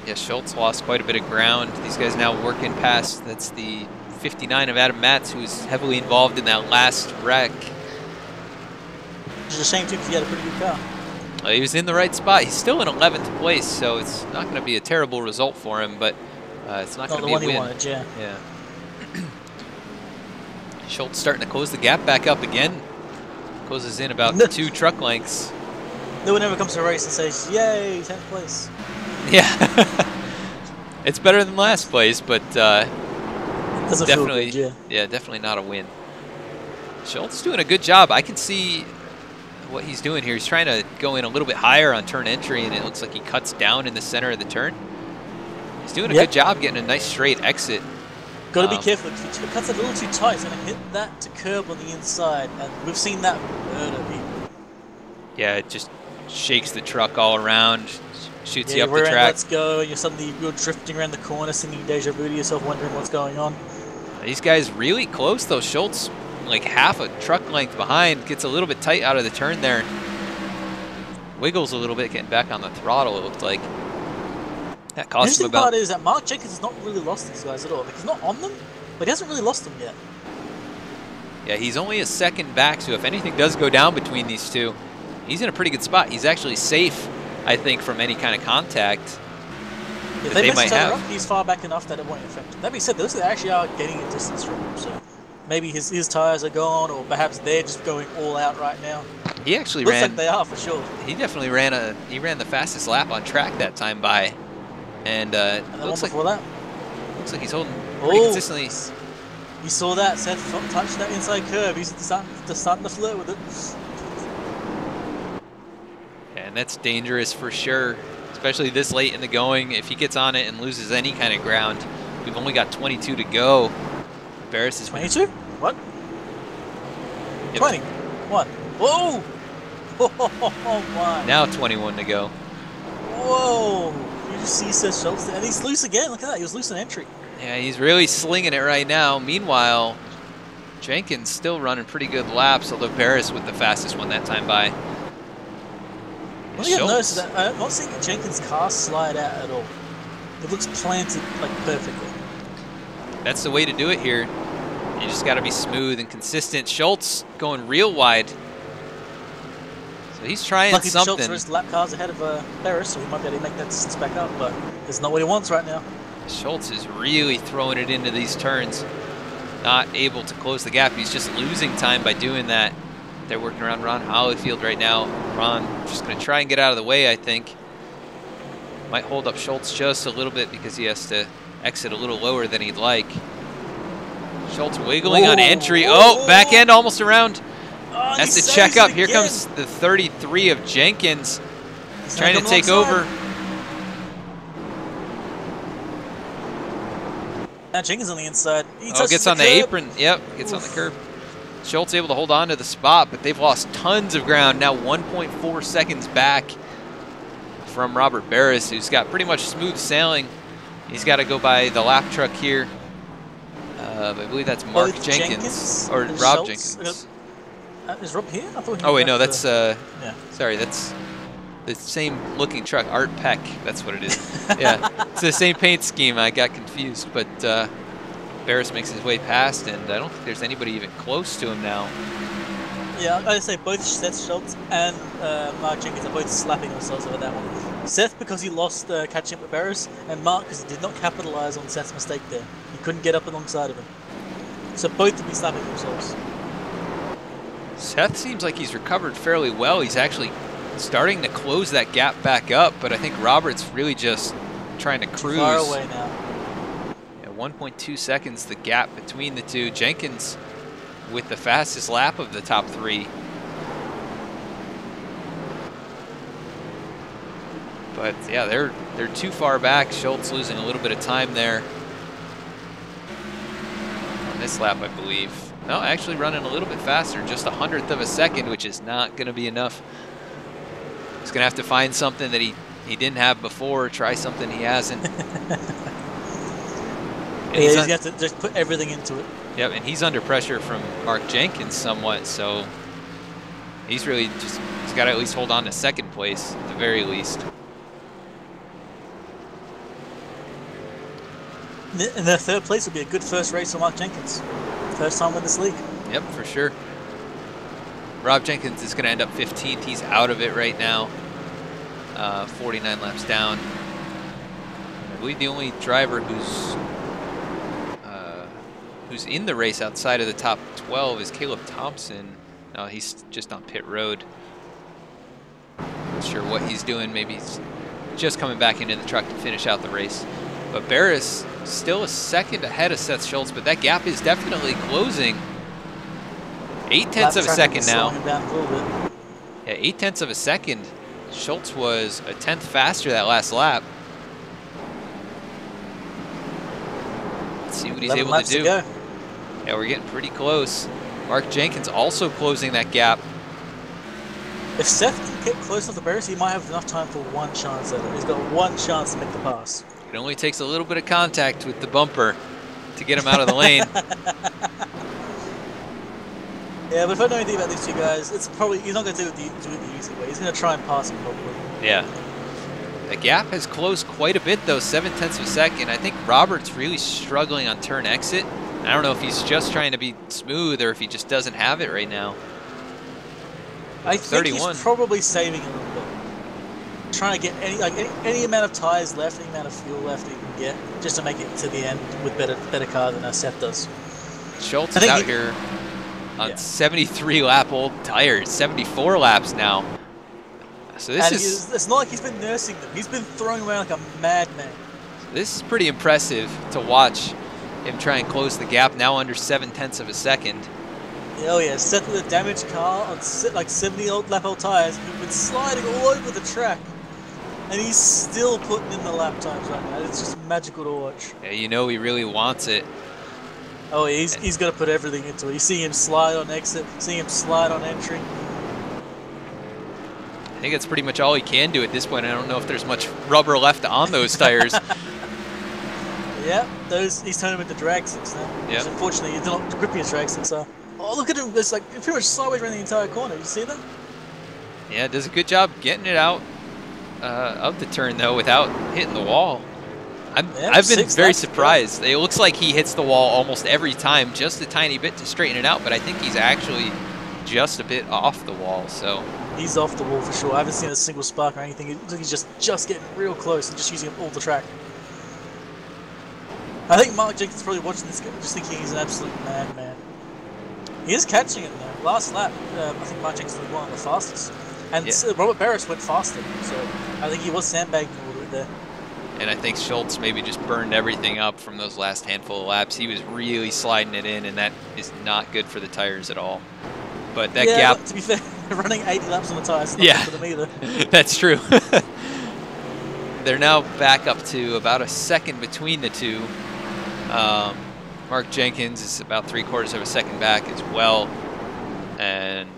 Yeah, Schultz lost quite a bit of ground. These guys now working past. That's the 59 of Adam Matz, who was heavily involved in that last wreck. Which is a shame, too, because he had a pretty good car. He was in the right spot. He's still in 11th place, so it's not going to be a terrible result for him, but it's not going to be a win. Not the one he wanted, yeah. Yeah. Schultz starting to close the gap back up again. Closes in about 2 truck lengths. No one ever comes to a race and says, yay, 10th place. Yeah. It's better than last place, but definitely, good, yeah, definitely not a win. Schultz doing a good job. I can see what he's doing here. He's trying to go in a little bit higher on turn entry, and it looks like he cuts down in the center of the turn. He's doing a good job getting a nice straight exit. Got to be careful. If he cuts a little too tight, he's going to hit that to curb on the inside, and we've seen that murder people. Yeah, it just shakes the truck all around, shoots you up the rear track. End, let's go. You're drifting around the corner, singing deja vu to yourself, wondering what's going on. These guys really close though. Schultz, like half a truck length behind, gets a little bit tight out of the turn there. Wiggles a little bit, getting back on the throttle. It looked like that cost him about. The interesting part is that Mark Jenkins has not really lost these guys at all. Like, he's not on them, but he hasn't really lost them yet. Yeah, he's only a second back, so if anything does go down between these two, he's in a pretty good spot. He's actually safe, I think, from any kind of contact If that they might have. Up, he's far back enough that it won't affect him. That being said, they actually are getting a distance from him, so maybe his tires are gone, or perhaps they're just going all out right now. He actually Looks like they are, for sure. He definitely ran the fastest lap on track that time by, and looks like he's holding pretty consistently. You saw that. Seth touched that inside curve. He's starting to flirt with it. Yeah, and that's dangerous for sure, especially this late in the going. If he gets on it and loses any kind of ground, we've only got 22 to go. Barris is 22? What? Yep. 20. What? Whoa! Oh, my. Now 21 to go. Whoa! You you see Seth Schultz there? And he's loose again. Look at that. He was loose in entry. Yeah, he's really slinging it right now. Meanwhile, Jenkins still running pretty good laps, although Barris with the fastest one that time by. What you notice is that I'm not seeing Jenkins' car slide out at all. It looks planted like perfectly. That's the way to do it here. You just got to be smooth and consistent. Schultz going real wide. So he's trying Lucky something. Schultz is lap cars ahead of Barris, so he might be able to make that distance back up, but it's not what he wants right now. Schultz is really throwing it into these turns. Not able to close the gap. He's just losing time by doing that. They're working around Ron Hollyfield right now. Ron just going to try and get out of the way, I think. Might hold up Schultz just a little bit because he has to exit a little lower than he'd like. Schultz wiggling on entry. Oh, back end almost around. Has to check up. Here comes the 33 of Jenkins. He's trying to take over. Now Jenkins on the inside. He gets on the apron. Yep, gets on the curb. Schultz able to hold on to the spot, but they've lost tons of ground. Now 1.4 seconds back from Robert Barris, who's got pretty much smooth sailing. He's got to go by the lap truck here. I believe that's Mark Jenkins or Rob Schultz. Jenkins. Is Rob here? I thought he oh wait, no, that's yeah. Sorry, that's the same looking truck. Art Peck, that's what it is. Yeah, it's the same paint scheme. I got confused, but Barris makes his way past, and I don't think there's anybody even close to him now. Yeah, I'd say both Seth Schultz and Mark Jenkins are both slapping themselves over that one. Seth because he lost catching up with Barris, and Mark because he did not capitalize on Seth's mistake there. He couldn't get up alongside of him. So both to be slapping themselves. Seth seems like he's recovered fairly well. He's actually starting to close that gap back up, but I think Robert's really just trying to cruise. Too far away now. Yeah, 1.2 seconds the gap between the two. Jenkins with the fastest lap of the top three. But yeah, they're too far back. Schultz losing a little bit of time there on this lap, I believe. No, actually running a little bit faster, just 1/100th of a second, which is not going to be enough. He's going to have to find something that he didn't have before, try something he hasn't. Yeah, he's going to have to just put everything into it. Yep, and he's under pressure from Mark Jenkins somewhat, so he's really just, he's got to at least hold on to second place at the very least. And the third place would be a good first race for Mark Jenkins. First time in this league. Yep, for sure. Rob Jenkins is going to end up 15th. He's out of it right now. 49 laps down. I believe the only driver who's in the race outside of the top 12 is Caleb Thompson. No, he's just on pit road. Not sure what he's doing. Maybe he's just coming back into the truck to finish out the race. But Barris still a second ahead of Seth Schultz, but that gap is definitely closing. 0.8 of a second now. Yeah, 0.8 of a second. Schultz was a 10th faster that last lap. Let's see what he's able to do. Yeah, we're getting pretty close. Mark Jenkins also closing that gap. If Seth can get close enough to Barris, he might have enough time for one chance at it. He's got one chance to make the pass. It only takes a little bit of contact with the bumper to get him out of the lane. Yeah, but if I know anything about these two guys, it's probably he's not going to do it the easy way. He's going to try and pass him probably. Yeah. The gap has closed quite a bit though, 0.7 of a second. I think Robert's really struggling on turn exit. I don't know if he's just trying to be smooth or if he just doesn't have it right now. I think he's probably saving a little bit. Trying to get any amount of tires left, any amount of fuel left he can get, just to make it to the end with better car than Seth does. Schultz is out here on 73 lap old tires, 74 laps now. So this is it's not like he's been nursing them. He's been throwing around like a madman. This is pretty impressive to watch him try and close the gap, now under 0.7 of a second. Oh yeah, Seth with a damaged car on like 70 lap old tires, he's been sliding all over the track. And he's still putting in the lap times right now. It's just magical to watch. Yeah, you know he really wants it. Oh, yeah, he's got to put everything into it. You see him slide on exit, see him slide on entry. think that's pretty much all he can do at this point. I don't know if there's much rubber left on those tires. Yeah, he's turning them into drag sticks now. Yep. Unfortunately, they're not grippy as drag sticks are. Oh, look at him! It's like pretty much sideways around the entire corner. You see that? Yeah, does a good job getting it out of the turn though without hitting the wall. I've been very surprised. It looks like he hits the wall almost every time, just a tiny bit to straighten it out. But I think he's actually just a bit off the wall. So he's off the wall for sure. I haven't seen a single spark or anything. It looks like he's just getting real close and just using up all the track. I think Mark Jenkins is probably watching this game, just thinking he's an absolute madman. He is catching it though. Last lap, I think Mark Jenkins was one of the fastest. And Robert Barris went faster, so I think he was sandbagging a little bit there. And I think Schultz maybe just burned everything up from those last handful of laps. He was really sliding it in, and that is not good for the tires at all. But that gap... Look, to be fair, running 80 laps on the tires is not good for them either. That's true. They're now back up to about a second between the two. Mark Jenkins is about 3/4 of a second back as well. And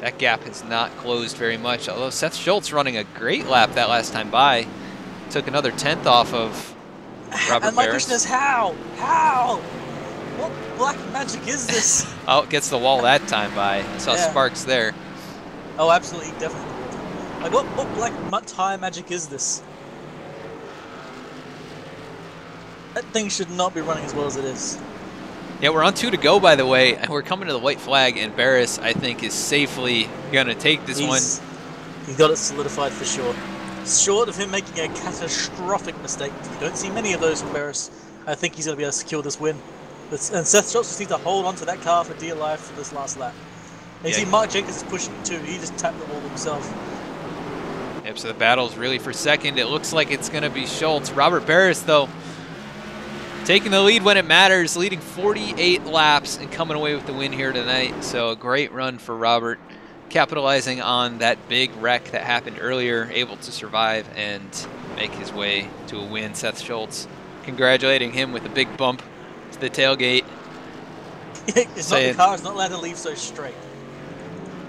that gap has not closed very much, although Seth Schultz running a great lap that last time by. Took another 10th off of Robert And my Barris. question is how? How? What black magic is this? Oh, gets the wall that time by. I saw sparks there. Oh, absolutely, definitely. Like, what black tire magic is this? That thing should not be running as well as it is. Yeah, we're on 2 to go, by the way. We're coming to the white flag, and Barris, I think, is safely going to take this one. He's got it solidified for sure. Short of him making a catastrophic mistake, you don't see many of those from Barris. I think he's going to be able to secure this win. And Seth Schultz just needs to hold on to that car for dear life for this last lap. And you see Mark Jenkins is pushing too. He just tapped the wall himself. Yep, so the battle's really for second. It looks like it's going to be Schultz. Robert Barris, though, taking the lead when it matters, leading 48 laps and coming away with the win here tonight. So a great run for Robert, capitalizing on that big wreck that happened earlier, able to survive and make his way to a win. Seth Schultz congratulating him with a big bump to the tailgate. The car is not allowed to leave so straight.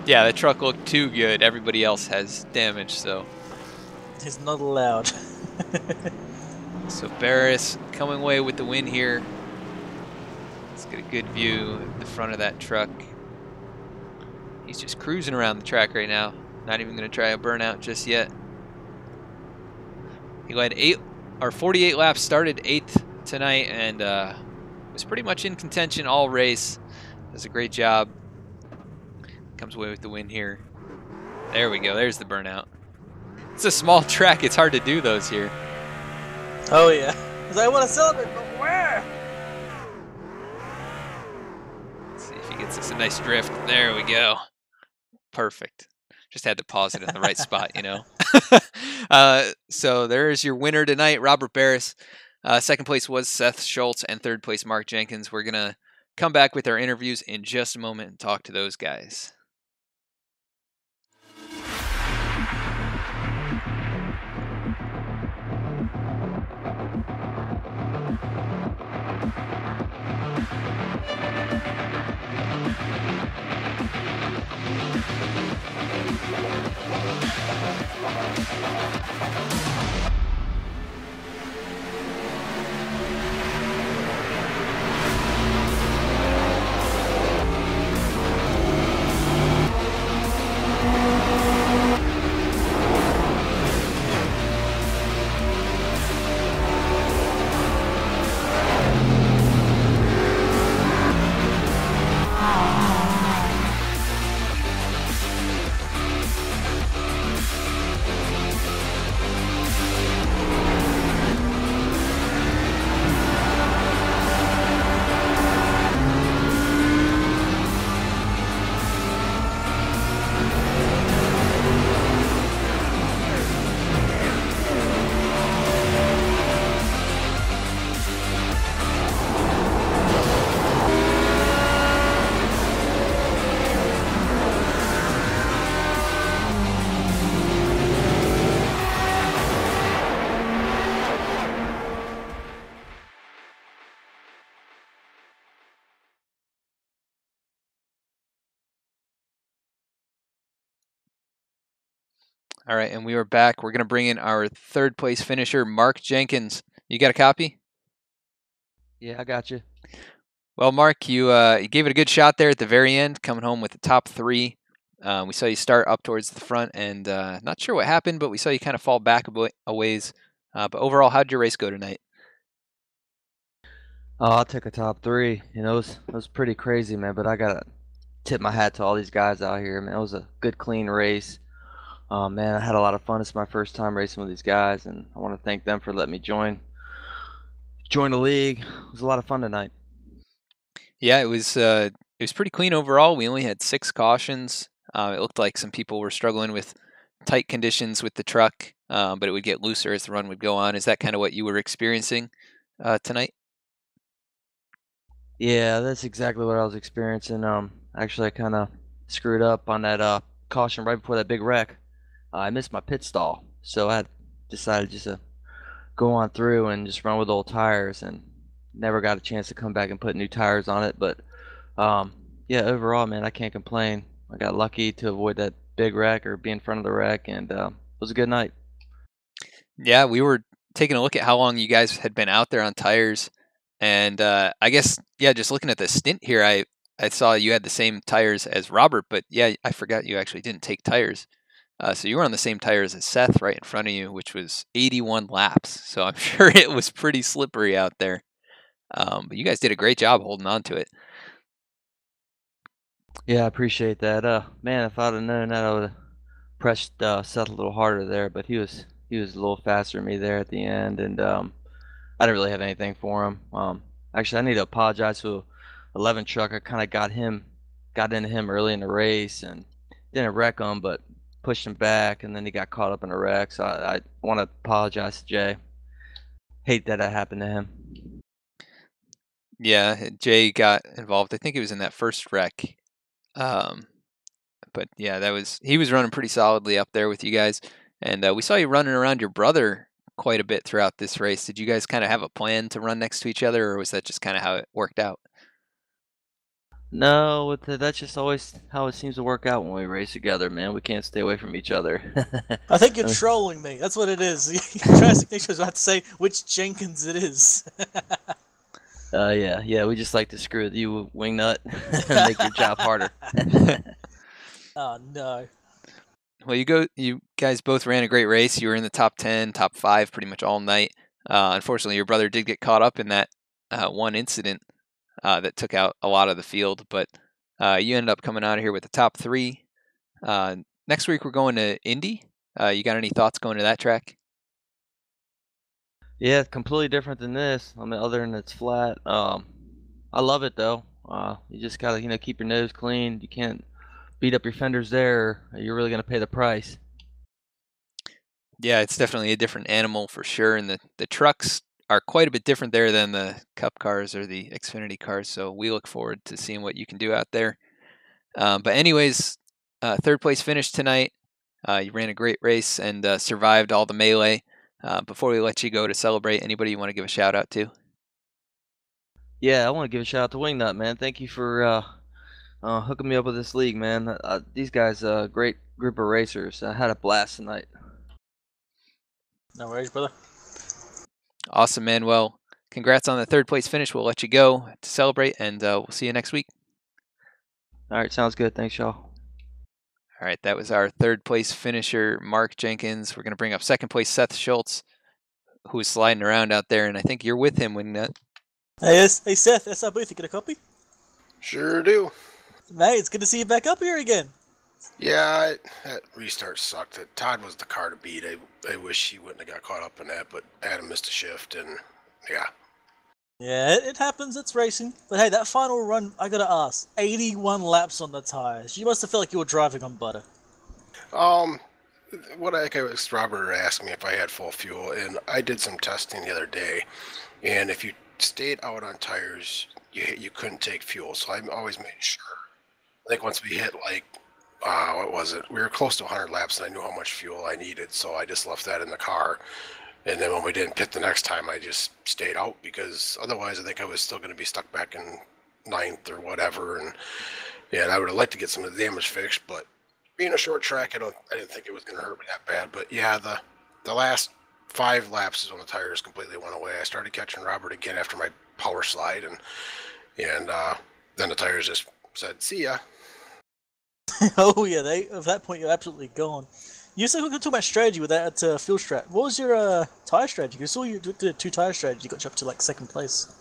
Yeah, the truck looked too good. Everybody else has damage, so. It's not allowed. So Barris coming away with the win here. Let's get a good view of the front of that truck. He's just cruising around the track right now. Not even going to try a burnout just yet. He led 48 laps, started 8th tonight, and was pretty much in contention all race. Does a great job. Comes away with the win here. There we go. There's the burnout. It's a small track. It's hard to do those here. Oh yeah. Because I want to celebrate, but where? Let's see if he gets us a nice drift. There we go. Perfect. Just had to pause it in the right spot, you know. So there's your winner tonight, Robert Barris. Second place was Seth Schultz, and third place Mark Jenkins. We're going to come back with our interviews in just a moment and talk to those guys. All right, and we are back. We're going to bring in our third place finisher, Mark Jenkins. You got a copy? Yeah, I got you. Well, Mark, you gave it a good shot there at the very end, coming home with the top 3. We saw you start up towards the front, and not sure what happened, but we saw you kind of fall back a ways. But overall, how did your race go tonight? Oh, I'll take a top 3. You know, it was pretty crazy, man. But I gotta tip my hat to all these guys out here, man. It was a good, clean race. Man, I had a lot of fun. It's my first time racing with these guys, and I want to thank them for letting me join the league. It was a lot of fun tonight. Yeah, it was pretty clean overall. We only had 6 cautions. It looked like some people were struggling with tight conditions with the truck, but it would get looser as the run would go on. Is that kind of what you were experiencing tonight? Yeah, that's exactly what I was experiencing. Actually, I kind of screwed up on that caution right before that big wreck. I missed my pit stall, so I decided just to go on through and just run with old tires, and never got a chance to come back and put new tires on it. But yeah, overall, man, I can't complain. I got lucky to avoid that big wreck or be in front of the wreck, and it was a good night. Yeah, we were taking a look at how long you guys had been out there on tires, and I guess, yeah, just looking at the stint here, I saw you had the same tires as Robert, but yeah, I forgot you actually didn't take tires. So you were on the same tires as Seth right in front of you, which was 81 laps. So I'm sure it was pretty slippery out there. But you guys did a great job holding on to it. Yeah, I appreciate that. Man, if I'd have known that, I would have pressed Seth a little harder there, but he was a little faster than me there at the end, and I didn't really have anything for him. Actually, I need to apologize to 11 truck. I kind of got into him early in the race and didn't wreck him, but pushed him back, and then he got caught up in a wreck. So I want to apologize to Jay. Hate that happened to him. Yeah, Jay got involved. I think it was in that first wreck. But yeah, he was running pretty solidly up there with you guys, and we saw you running around your brother quite a bit throughout this race. Did you guys kind of have a plan to run next to each other, or was that just kind of how it worked out? No, that's just always how it seems to work out when we race together, man. We can't stay away from each other. I think you're trolling me. That's what it is. You're trying to make sure I have to say which Jenkins it is. Yeah, we just like to screw with you, Wingnut, and make your job harder. Oh no. Well, you guys both ran a great race. You were in the top 10, top 5 pretty much all night. Unfortunately, your brother did get caught up in that one incident that took out a lot of the field, but you ended up coming out of here with the top 3. Next week, we're going to Indy. You got any thoughts going to that track? Yeah, completely different than this. I mean, other than it's flat. I love it though. You just gotta, keep your nose clean. You can't beat up your fenders there, or you're really gonna pay the price. Yeah, it's definitely a different animal for sure, and the trucks are quite a bit different there than the Cup cars or the Xfinity cars. So we look forward to seeing what you can do out there. But anyways, third place finish tonight. You ran a great race and survived all the melee. Before we let you go to celebrate, anybody you want to give a shout out to? Yeah, I want to give a shout out to Wingnut, man. Thank you for hooking me up with this league, man. These guys, great group of racers. I had a blast tonight. No worries, brother. Awesome, man. Well, congrats on the third place finish. We'll let you go to celebrate, and we'll see you next week. All right, sounds good. Thanks, y'all. All right, that was our third place finisher, Mark Jenkins. We're going to bring up second place, Seth Schultz, who was sliding around out there, and I think you're with him, Wingnut. Hey Seth, that's our booth. You get a copy? Sure do. Mate, it's good to see you back up here again. Yeah, that restart sucked. Todd was the car to beat. I wish he wouldn't have got caught up in that, but Adam missed a shift, and yeah. Yeah, it happens. It's racing. But hey, that final run, I gotta ask, 81 laps on the tires. You must have felt like you were driving on butter. What I was Robert asked me if I had full fuel, and I did some testing the other day, and if you stayed out on tires, you couldn't take fuel. So I always made sure. I think once we hit what was it? We were close to 100 laps, and I knew how much fuel I needed, so I just left that in the car. And then when we didn't pit the next time, I just stayed out, because otherwise I think I was still going to be stuck back in 9th or whatever. And I would have liked to get some of the damage fixed, but being a short track, I didn't think it was going to hurt me that bad. But yeah, the last 5 laps is when the tires completely went away. I started catching Robert again after my power slide, and then the tires just said, "See ya." Oh yeah, at that point you're absolutely gone. You said we could talk about strategy with that field strat. What was your tire strategy? I saw you did a 2 tire strategy. You got you up to like 2nd place.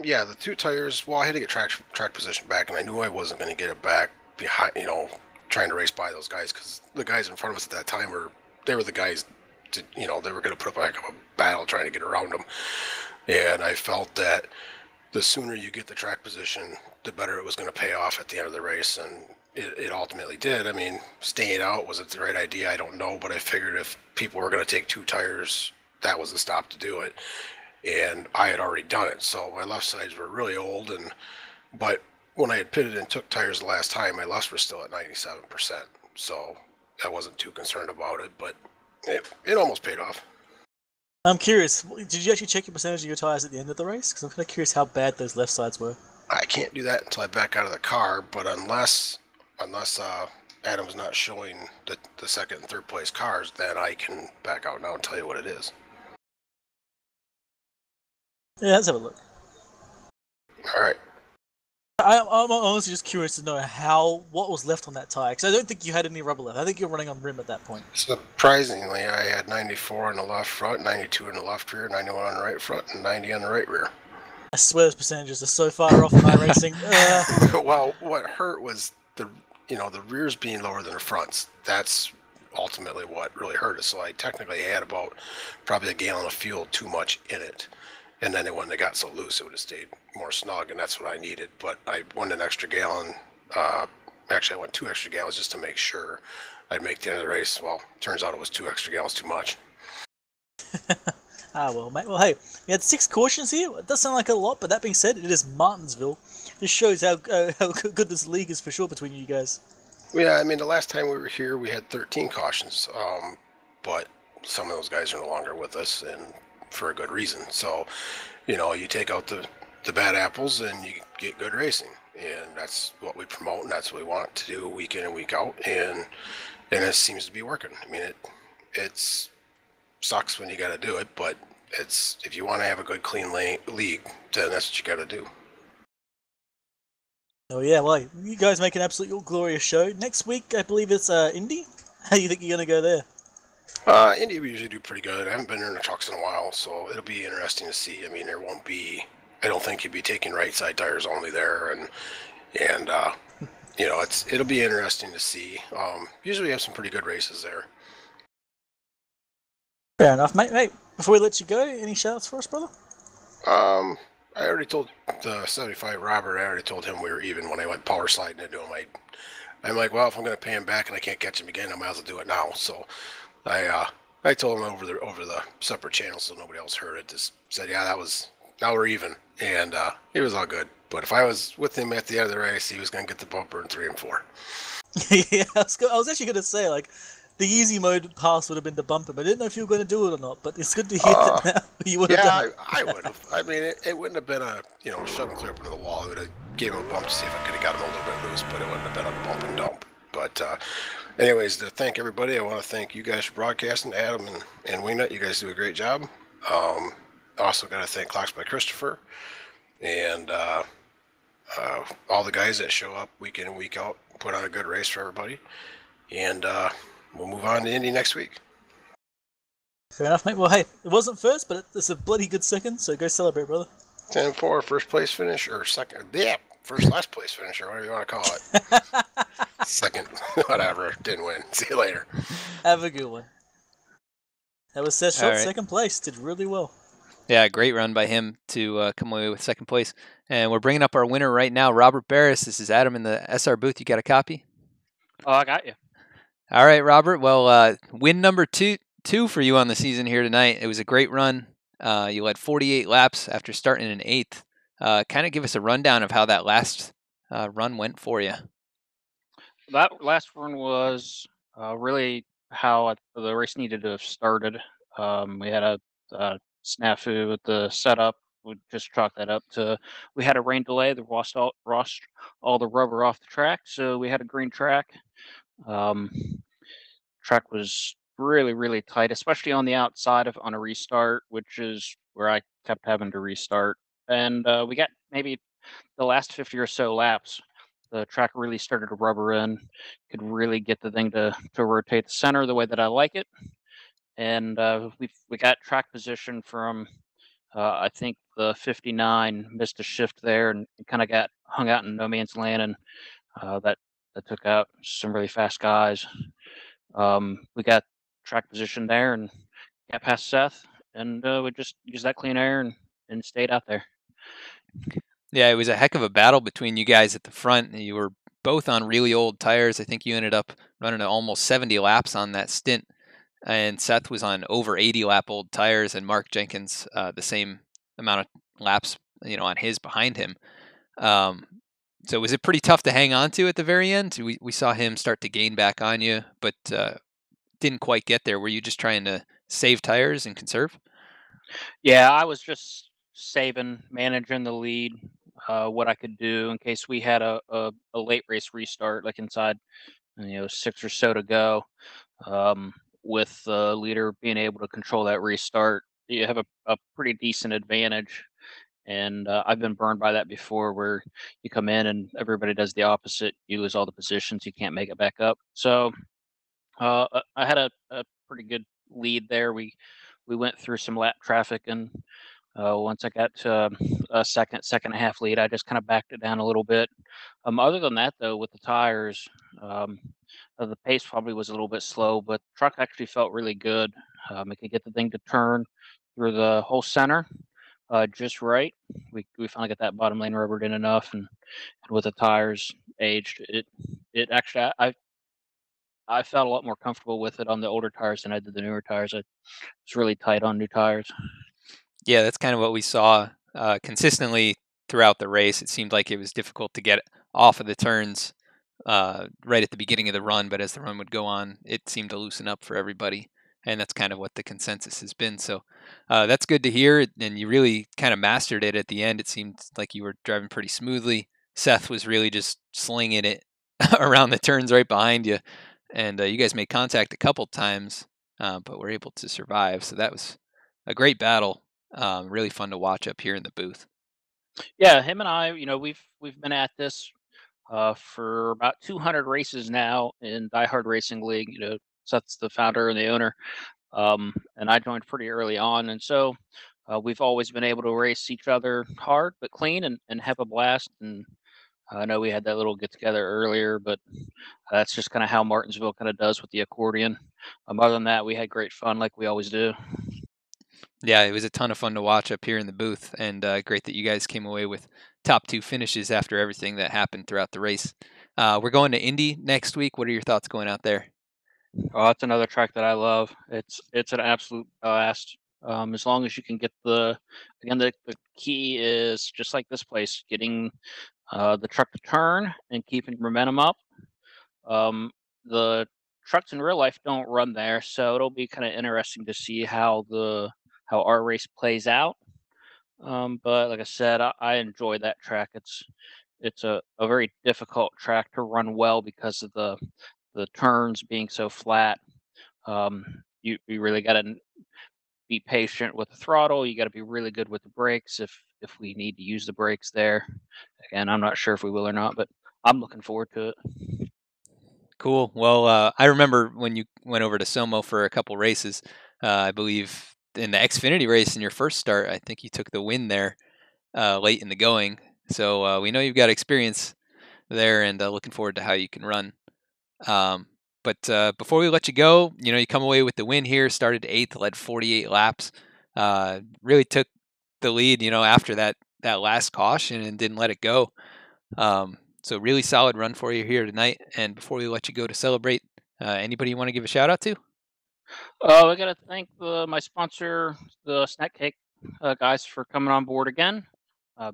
Yeah, the 2 tires. Well, I had to get track position back, and I knew I wasn't going to get it back behind. Trying to race by those guys, because the guys in front of us at that time were the guys. They were going to put up a heck of a battle trying to get around them. And I felt that the sooner you get the track position, the better it was going to pay off at the end of the race, and it ultimately did. I mean, staying out, was it the right idea? I don't know, but I figured if people were going to take 2 tires, that was the stop to do it. And I had already done it, so my left sides were really old, but when I had pitted and took tires the last time, my lefts were still at 97%, so I wasn't too concerned about it, but it almost paid off. I'm curious, did you actually check your percentage of your tires at the end of the race? Because I'm kind of curious how bad those left sides were. I can't do that until I back out of the car, but unless Adam's not showing the 2nd and 3rd place cars, then I can back out now and tell you what it is. Yeah, let's have a look. All right. I'm honestly just curious to know what was left on that tire, because I don't think you had any rubber left. I think you're running on rim at that point. Surprisingly, I had 94 on the left front, 92 in the left rear, 91 on the right front, and 90 on the right rear. I swear those percentages are so far off in iRacing. Well, what hurt was the rears being lower than the fronts. That's ultimately what really hurt us. So I technically had about probably a gallon of fuel too much in it. And then it wouldn't have got so loose, it would have stayed more snug, and that's what I needed. But I went an extra gallon. Actually, I went 2 extra gallons just to make sure I'd make the end of the race. Well, turns out it was 2 extra gallons too much. Well, mate. Well, hey, we had 6 cautions here. It does sound like a lot, but that being said, it is Martinsville. This shows how good this league is for sure between you guys. Yeah, I mean, the last time we were here, we had 13 cautions, but some of those guys are no longer with us, and for a good reason. So, you take out the bad apples and you get good racing, and that's what we promote, and that's what we want to do week in and week out, and it seems to be working. I mean, it's sucks when you got to do it, but if you want to have a good clean league, then that's what you got to do. Oh yeah, well, you guys make an absolute glorious show. Next week, I believe it's Indy. How do you think you're gonna go there? Indy, we usually do pretty good. I haven't been there in the trucks in a while, so it'll be interesting to see. I mean, I don't think you'd be taking right side tires only there, and it'll be interesting to see. Usually we have some pretty good races there. Fair enough, mate. Hey, before we let you go, any shout-outs for us, brother? I already told the 75 Robert, I already told him we were even when I went power sliding into him. I'm like, well, if I'm going to pay him back and I can't catch him again, I might as well do it now. So I told him over the separate channel so nobody else heard it. Just said, yeah, now we're even. And it was all good. But if I was with him at the end of the race, he was going to get the bumper in 3 and 4. Yeah, I was actually going to say, like, the easy mode pass would have been the bumper, but I didn't know if you were going to do it or not. But it's good to hear that now you would have done it. I would have. I mean, it wouldn't have been a shove and clear up into the wall. It would have gave him a bump to see if I could have got him a little bit loose, but it wouldn't have been a bump and dump. But anyways, to thank everybody, I want to thank you guys for broadcasting, Adam and Wingnut. You guys do a great job. Also got to thank Clocks by Christopher and all the guys that show up week in and week out, put on a good race for everybody. And we'll move on to Indy next week. Fair enough, mate. Well, hey, it wasn't first, but it's a bloody good second, so go celebrate, brother. 10-4, first place finish, or second, last place finish, or whatever you want to call it. Second, whatever, didn't win. See you later. Have a good one. That was Seth Schultz, right. Second place. Did really well. Yeah, great run by him to come away with 2nd place. And we're bringing up our winner right now, Robert Barris. This is Adam in the SR booth. You got a copy? Oh, I got you. All right, Robert. Well, win number two for you on the season here tonight. It was a great run. You led 48 laps after starting in 8th. Kind of give us a rundown of how that last run went for you. That last run was really how the race needed to have started. We had a snafu with the setup. We just chalk that up to we had a rain delay that washed all the rubber off the track, so we had a green track. Um, Track was really, really tight, especially on the outside of on a restart, which is where I kept having to restart. And we got maybe the last 50 or so laps. The track really started to rubber in, could really get the thing to rotate the center the way that I like it. And we got track position from I think the 59 missed a shift there and kind of got hung out in no man's land, and that took out some really fast guys. We got track position there and got past Seth, and we just used that clean air and stayed out there. Yeah, it was a heck of a battle between you guys at the front. You were both on really old tires. I think you ended up running almost 70 laps on that stint, and Seth was on over 80 lap old tires, and Mark Jenkins the same amount of laps, on his behind him. So was it pretty tough to hang on to at the very end? We saw him start to gain back on you, but didn't quite get there. Were you just trying to save tires and conserve? Yeah, I was just saving, managing the lead, what I could do in case we had a late race restart, like inside 6 or so to go. With the leader being able to control that restart, you have a pretty decent advantage. And I've been burned by that before, where you come in and everybody does the opposite. You lose all the positions, you can't make it back up. So I had a pretty good lead there. We went through some lap traffic, and once I got to a second and a half lead, I just kind of backed it down a little bit. Other than that, though, with the tires, the pace probably was a little bit slow, but the truck actually felt really good. It could get the thing to turn through the whole center just right. We finally got that bottom lane rubbered in enough, and with the tires aged, it actually I felt a lot more comfortable with it on the older tires than I did the newer tires. I was really tight on new tires. Yeah, that's kind of what we saw consistently throughout the race. It seemed like it was difficult to get off of the turns right at the beginning of the run, but as the run would go on, it seemed to loosen up for everybody. And that's kind of what the consensus has been. So that's good to hear. And you really kind of mastered it at the end. It seemed like you were driving pretty smoothly. Seth was really just slinging it around the turns right behind you. And you guys made contact a couple times, but were able to survive. So that was a great battle. Really fun to watch up here in the booth. Yeah, him and I, we've been at this for about 200 races now in DieHard Racing League. Seth's the founder and the owner, and I joined pretty early on, and so we've always been able to race each other hard but clean and have a blast. And I know we had that little get together earlier, but that's just kind of how Martinsville kind of does with the accordion. Other than that, we had great fun like we always do. Yeah, it was a ton of fun to watch up here in the booth, and great that you guys came away with top two finishes after everything that happened throughout the race. We're going to Indy next week. What are your thoughts going out there? Oh, that's another track that I love. It's an absolute blast. As long as you can get the key is just like this place, getting the truck to turn and keeping momentum up. The trucks in real life don't run there, so it'll be kind of interesting to see how our race plays out. But like I said, I enjoy that track. It's a very difficult track to run well because of the turns being so flat. You really got to be patient with the throttle. You got to be really good with the brakes if we need to use the brakes there. Again, I'm not sure if we will or not, but I'm looking forward to it. Cool. Well, I remember when you went over to Somo for a couple races. I believe in the Xfinity race in your first start, I think you took the win there late in the going. So we know you've got experience there, and looking forward to how you can run. But before we let you go, you come away with the win here. Started 8th, led 48 laps. Really took the lead, after that last caution and didn't let it go. So really solid run for you here tonight. And before we let you go to celebrate, anybody you want to give a shout out to? I got to thank my sponsor, the Snack Cake guys, for coming on board again.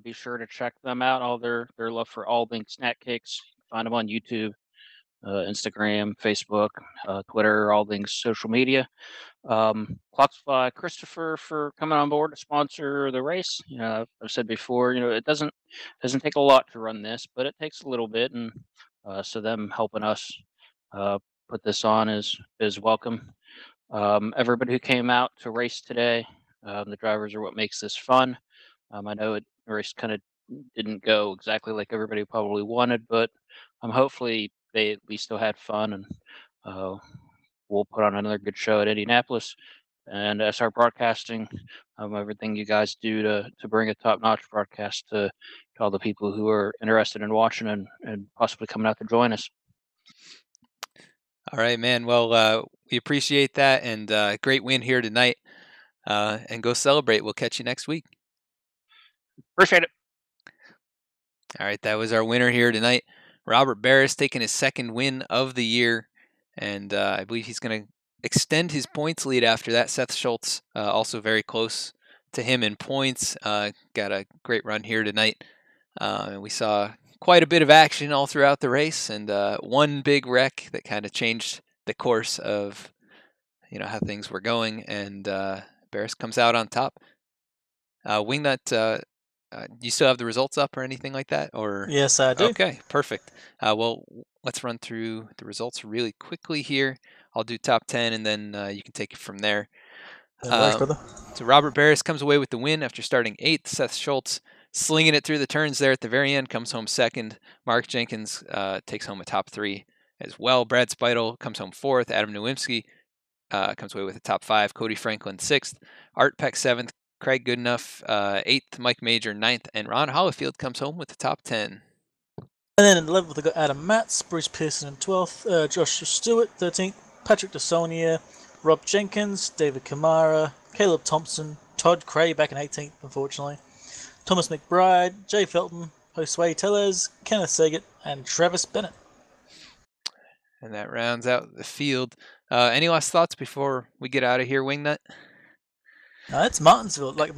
Be sure to check them out. All their love for all things snack cakes. Find them on YouTube, Instagram, Facebook, Twitter, all things social media. Clocksify Christopher for coming on board to sponsor the race. I've said before, it doesn't take a lot to run this, but it takes a little bit, and so them helping us put this on is welcome. Everybody who came out to race today, the drivers are what makes this fun. I know the race kind of didn't go exactly like everybody probably wanted, but hopefully they at least still had fun, and we'll put on another good show at Indianapolis. And SR Broadcasting, everything you guys do to bring a top-notch broadcast to all the people who are interested in watching and possibly coming out to join us. All right, man. Well, we appreciate that, and great win here tonight. And go celebrate. We'll catch you next week. Appreciate it. All right, that was our winner here tonight. Robert Barris taking his second win of the year, and I believe he's going to extend his points lead after that. Seth Schultz, also very close to him in points, got a great run here tonight. And we saw quite a bit of action all throughout the race, and one big wreck that kind of changed the course of how things were going, and Barris comes out on top. Wingnut, you still have the results up or anything like that? Or Yes, I do. Okay, perfect. Well, let's run through the results really quickly here. I'll do top 10, and then you can take it from there. No worries, brother. So Robert Barris comes away with the win after starting 8th. Seth Schultz slinging it through the turns there at the very end, comes home 2nd. Mark Jenkins takes home a top 3 as well. Brad Speitel comes home 4th. Adam Nowinski comes away with a top 5. Cody Franklin 6th. Art Peck 7th. Craig Goodenough 8th. Mike Major 9th. And Ron Hollifield comes home with the top 10. And then in 11th, we've got Adam Matz, Bruce Pearson in 12th, Josh Stewart 13th, Patrick DeSonia, Rob Jenkins, David Kamara, Caleb Thompson, Todd Cray back in 18th, unfortunately, Thomas McBride, Jay Felton, Josue Tellez, Kenneth Saget, and Travis Bennett. And that rounds out the field. Any last thoughts before we get out of here, Wingnut? It's Martinsville. Like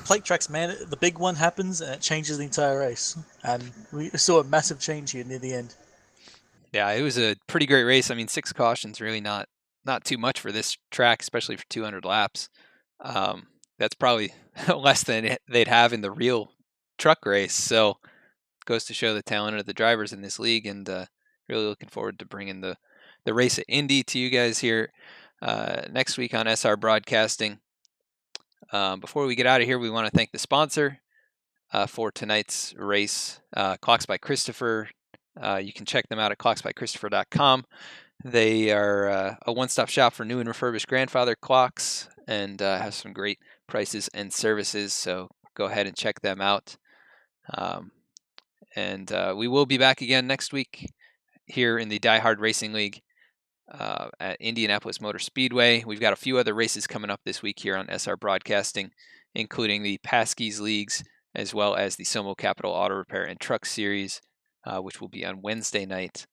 plate tracks, man. The big one happens and it changes the entire race. And we saw a massive change here near the end. Yeah, it was a pretty great race. I mean, 6 cautions, really not too much for this track, especially for 200 laps. That's probably less than they'd have in the real truck race. So goes to show the talent of the drivers in this league, and really looking forward to bringing the race at Indy to you guys here next week on SR Broadcasting. Before we get out of here, we want to thank the sponsor for tonight's race, Clocks by Christopher. You can check them out at clocksbychristopher.com. They are a one-stop shop for new and refurbished grandfather clocks, and have some great prices and services, so go ahead and check them out. And we will be back again next week here in the DieHard Racing League at Indianapolis Motor Speedway. We've got a few other races coming up this week here on SR Broadcasting, including the Paskies Leagues, as well as the Somo Capital Auto Repair and Truck Series, which will be on Wednesday night.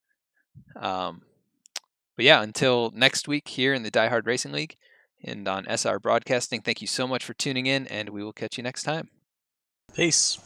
But yeah, until next week here in the DieHard Racing League and on SR Broadcasting, thank you so much for tuning in, and we will catch you next time. Peace.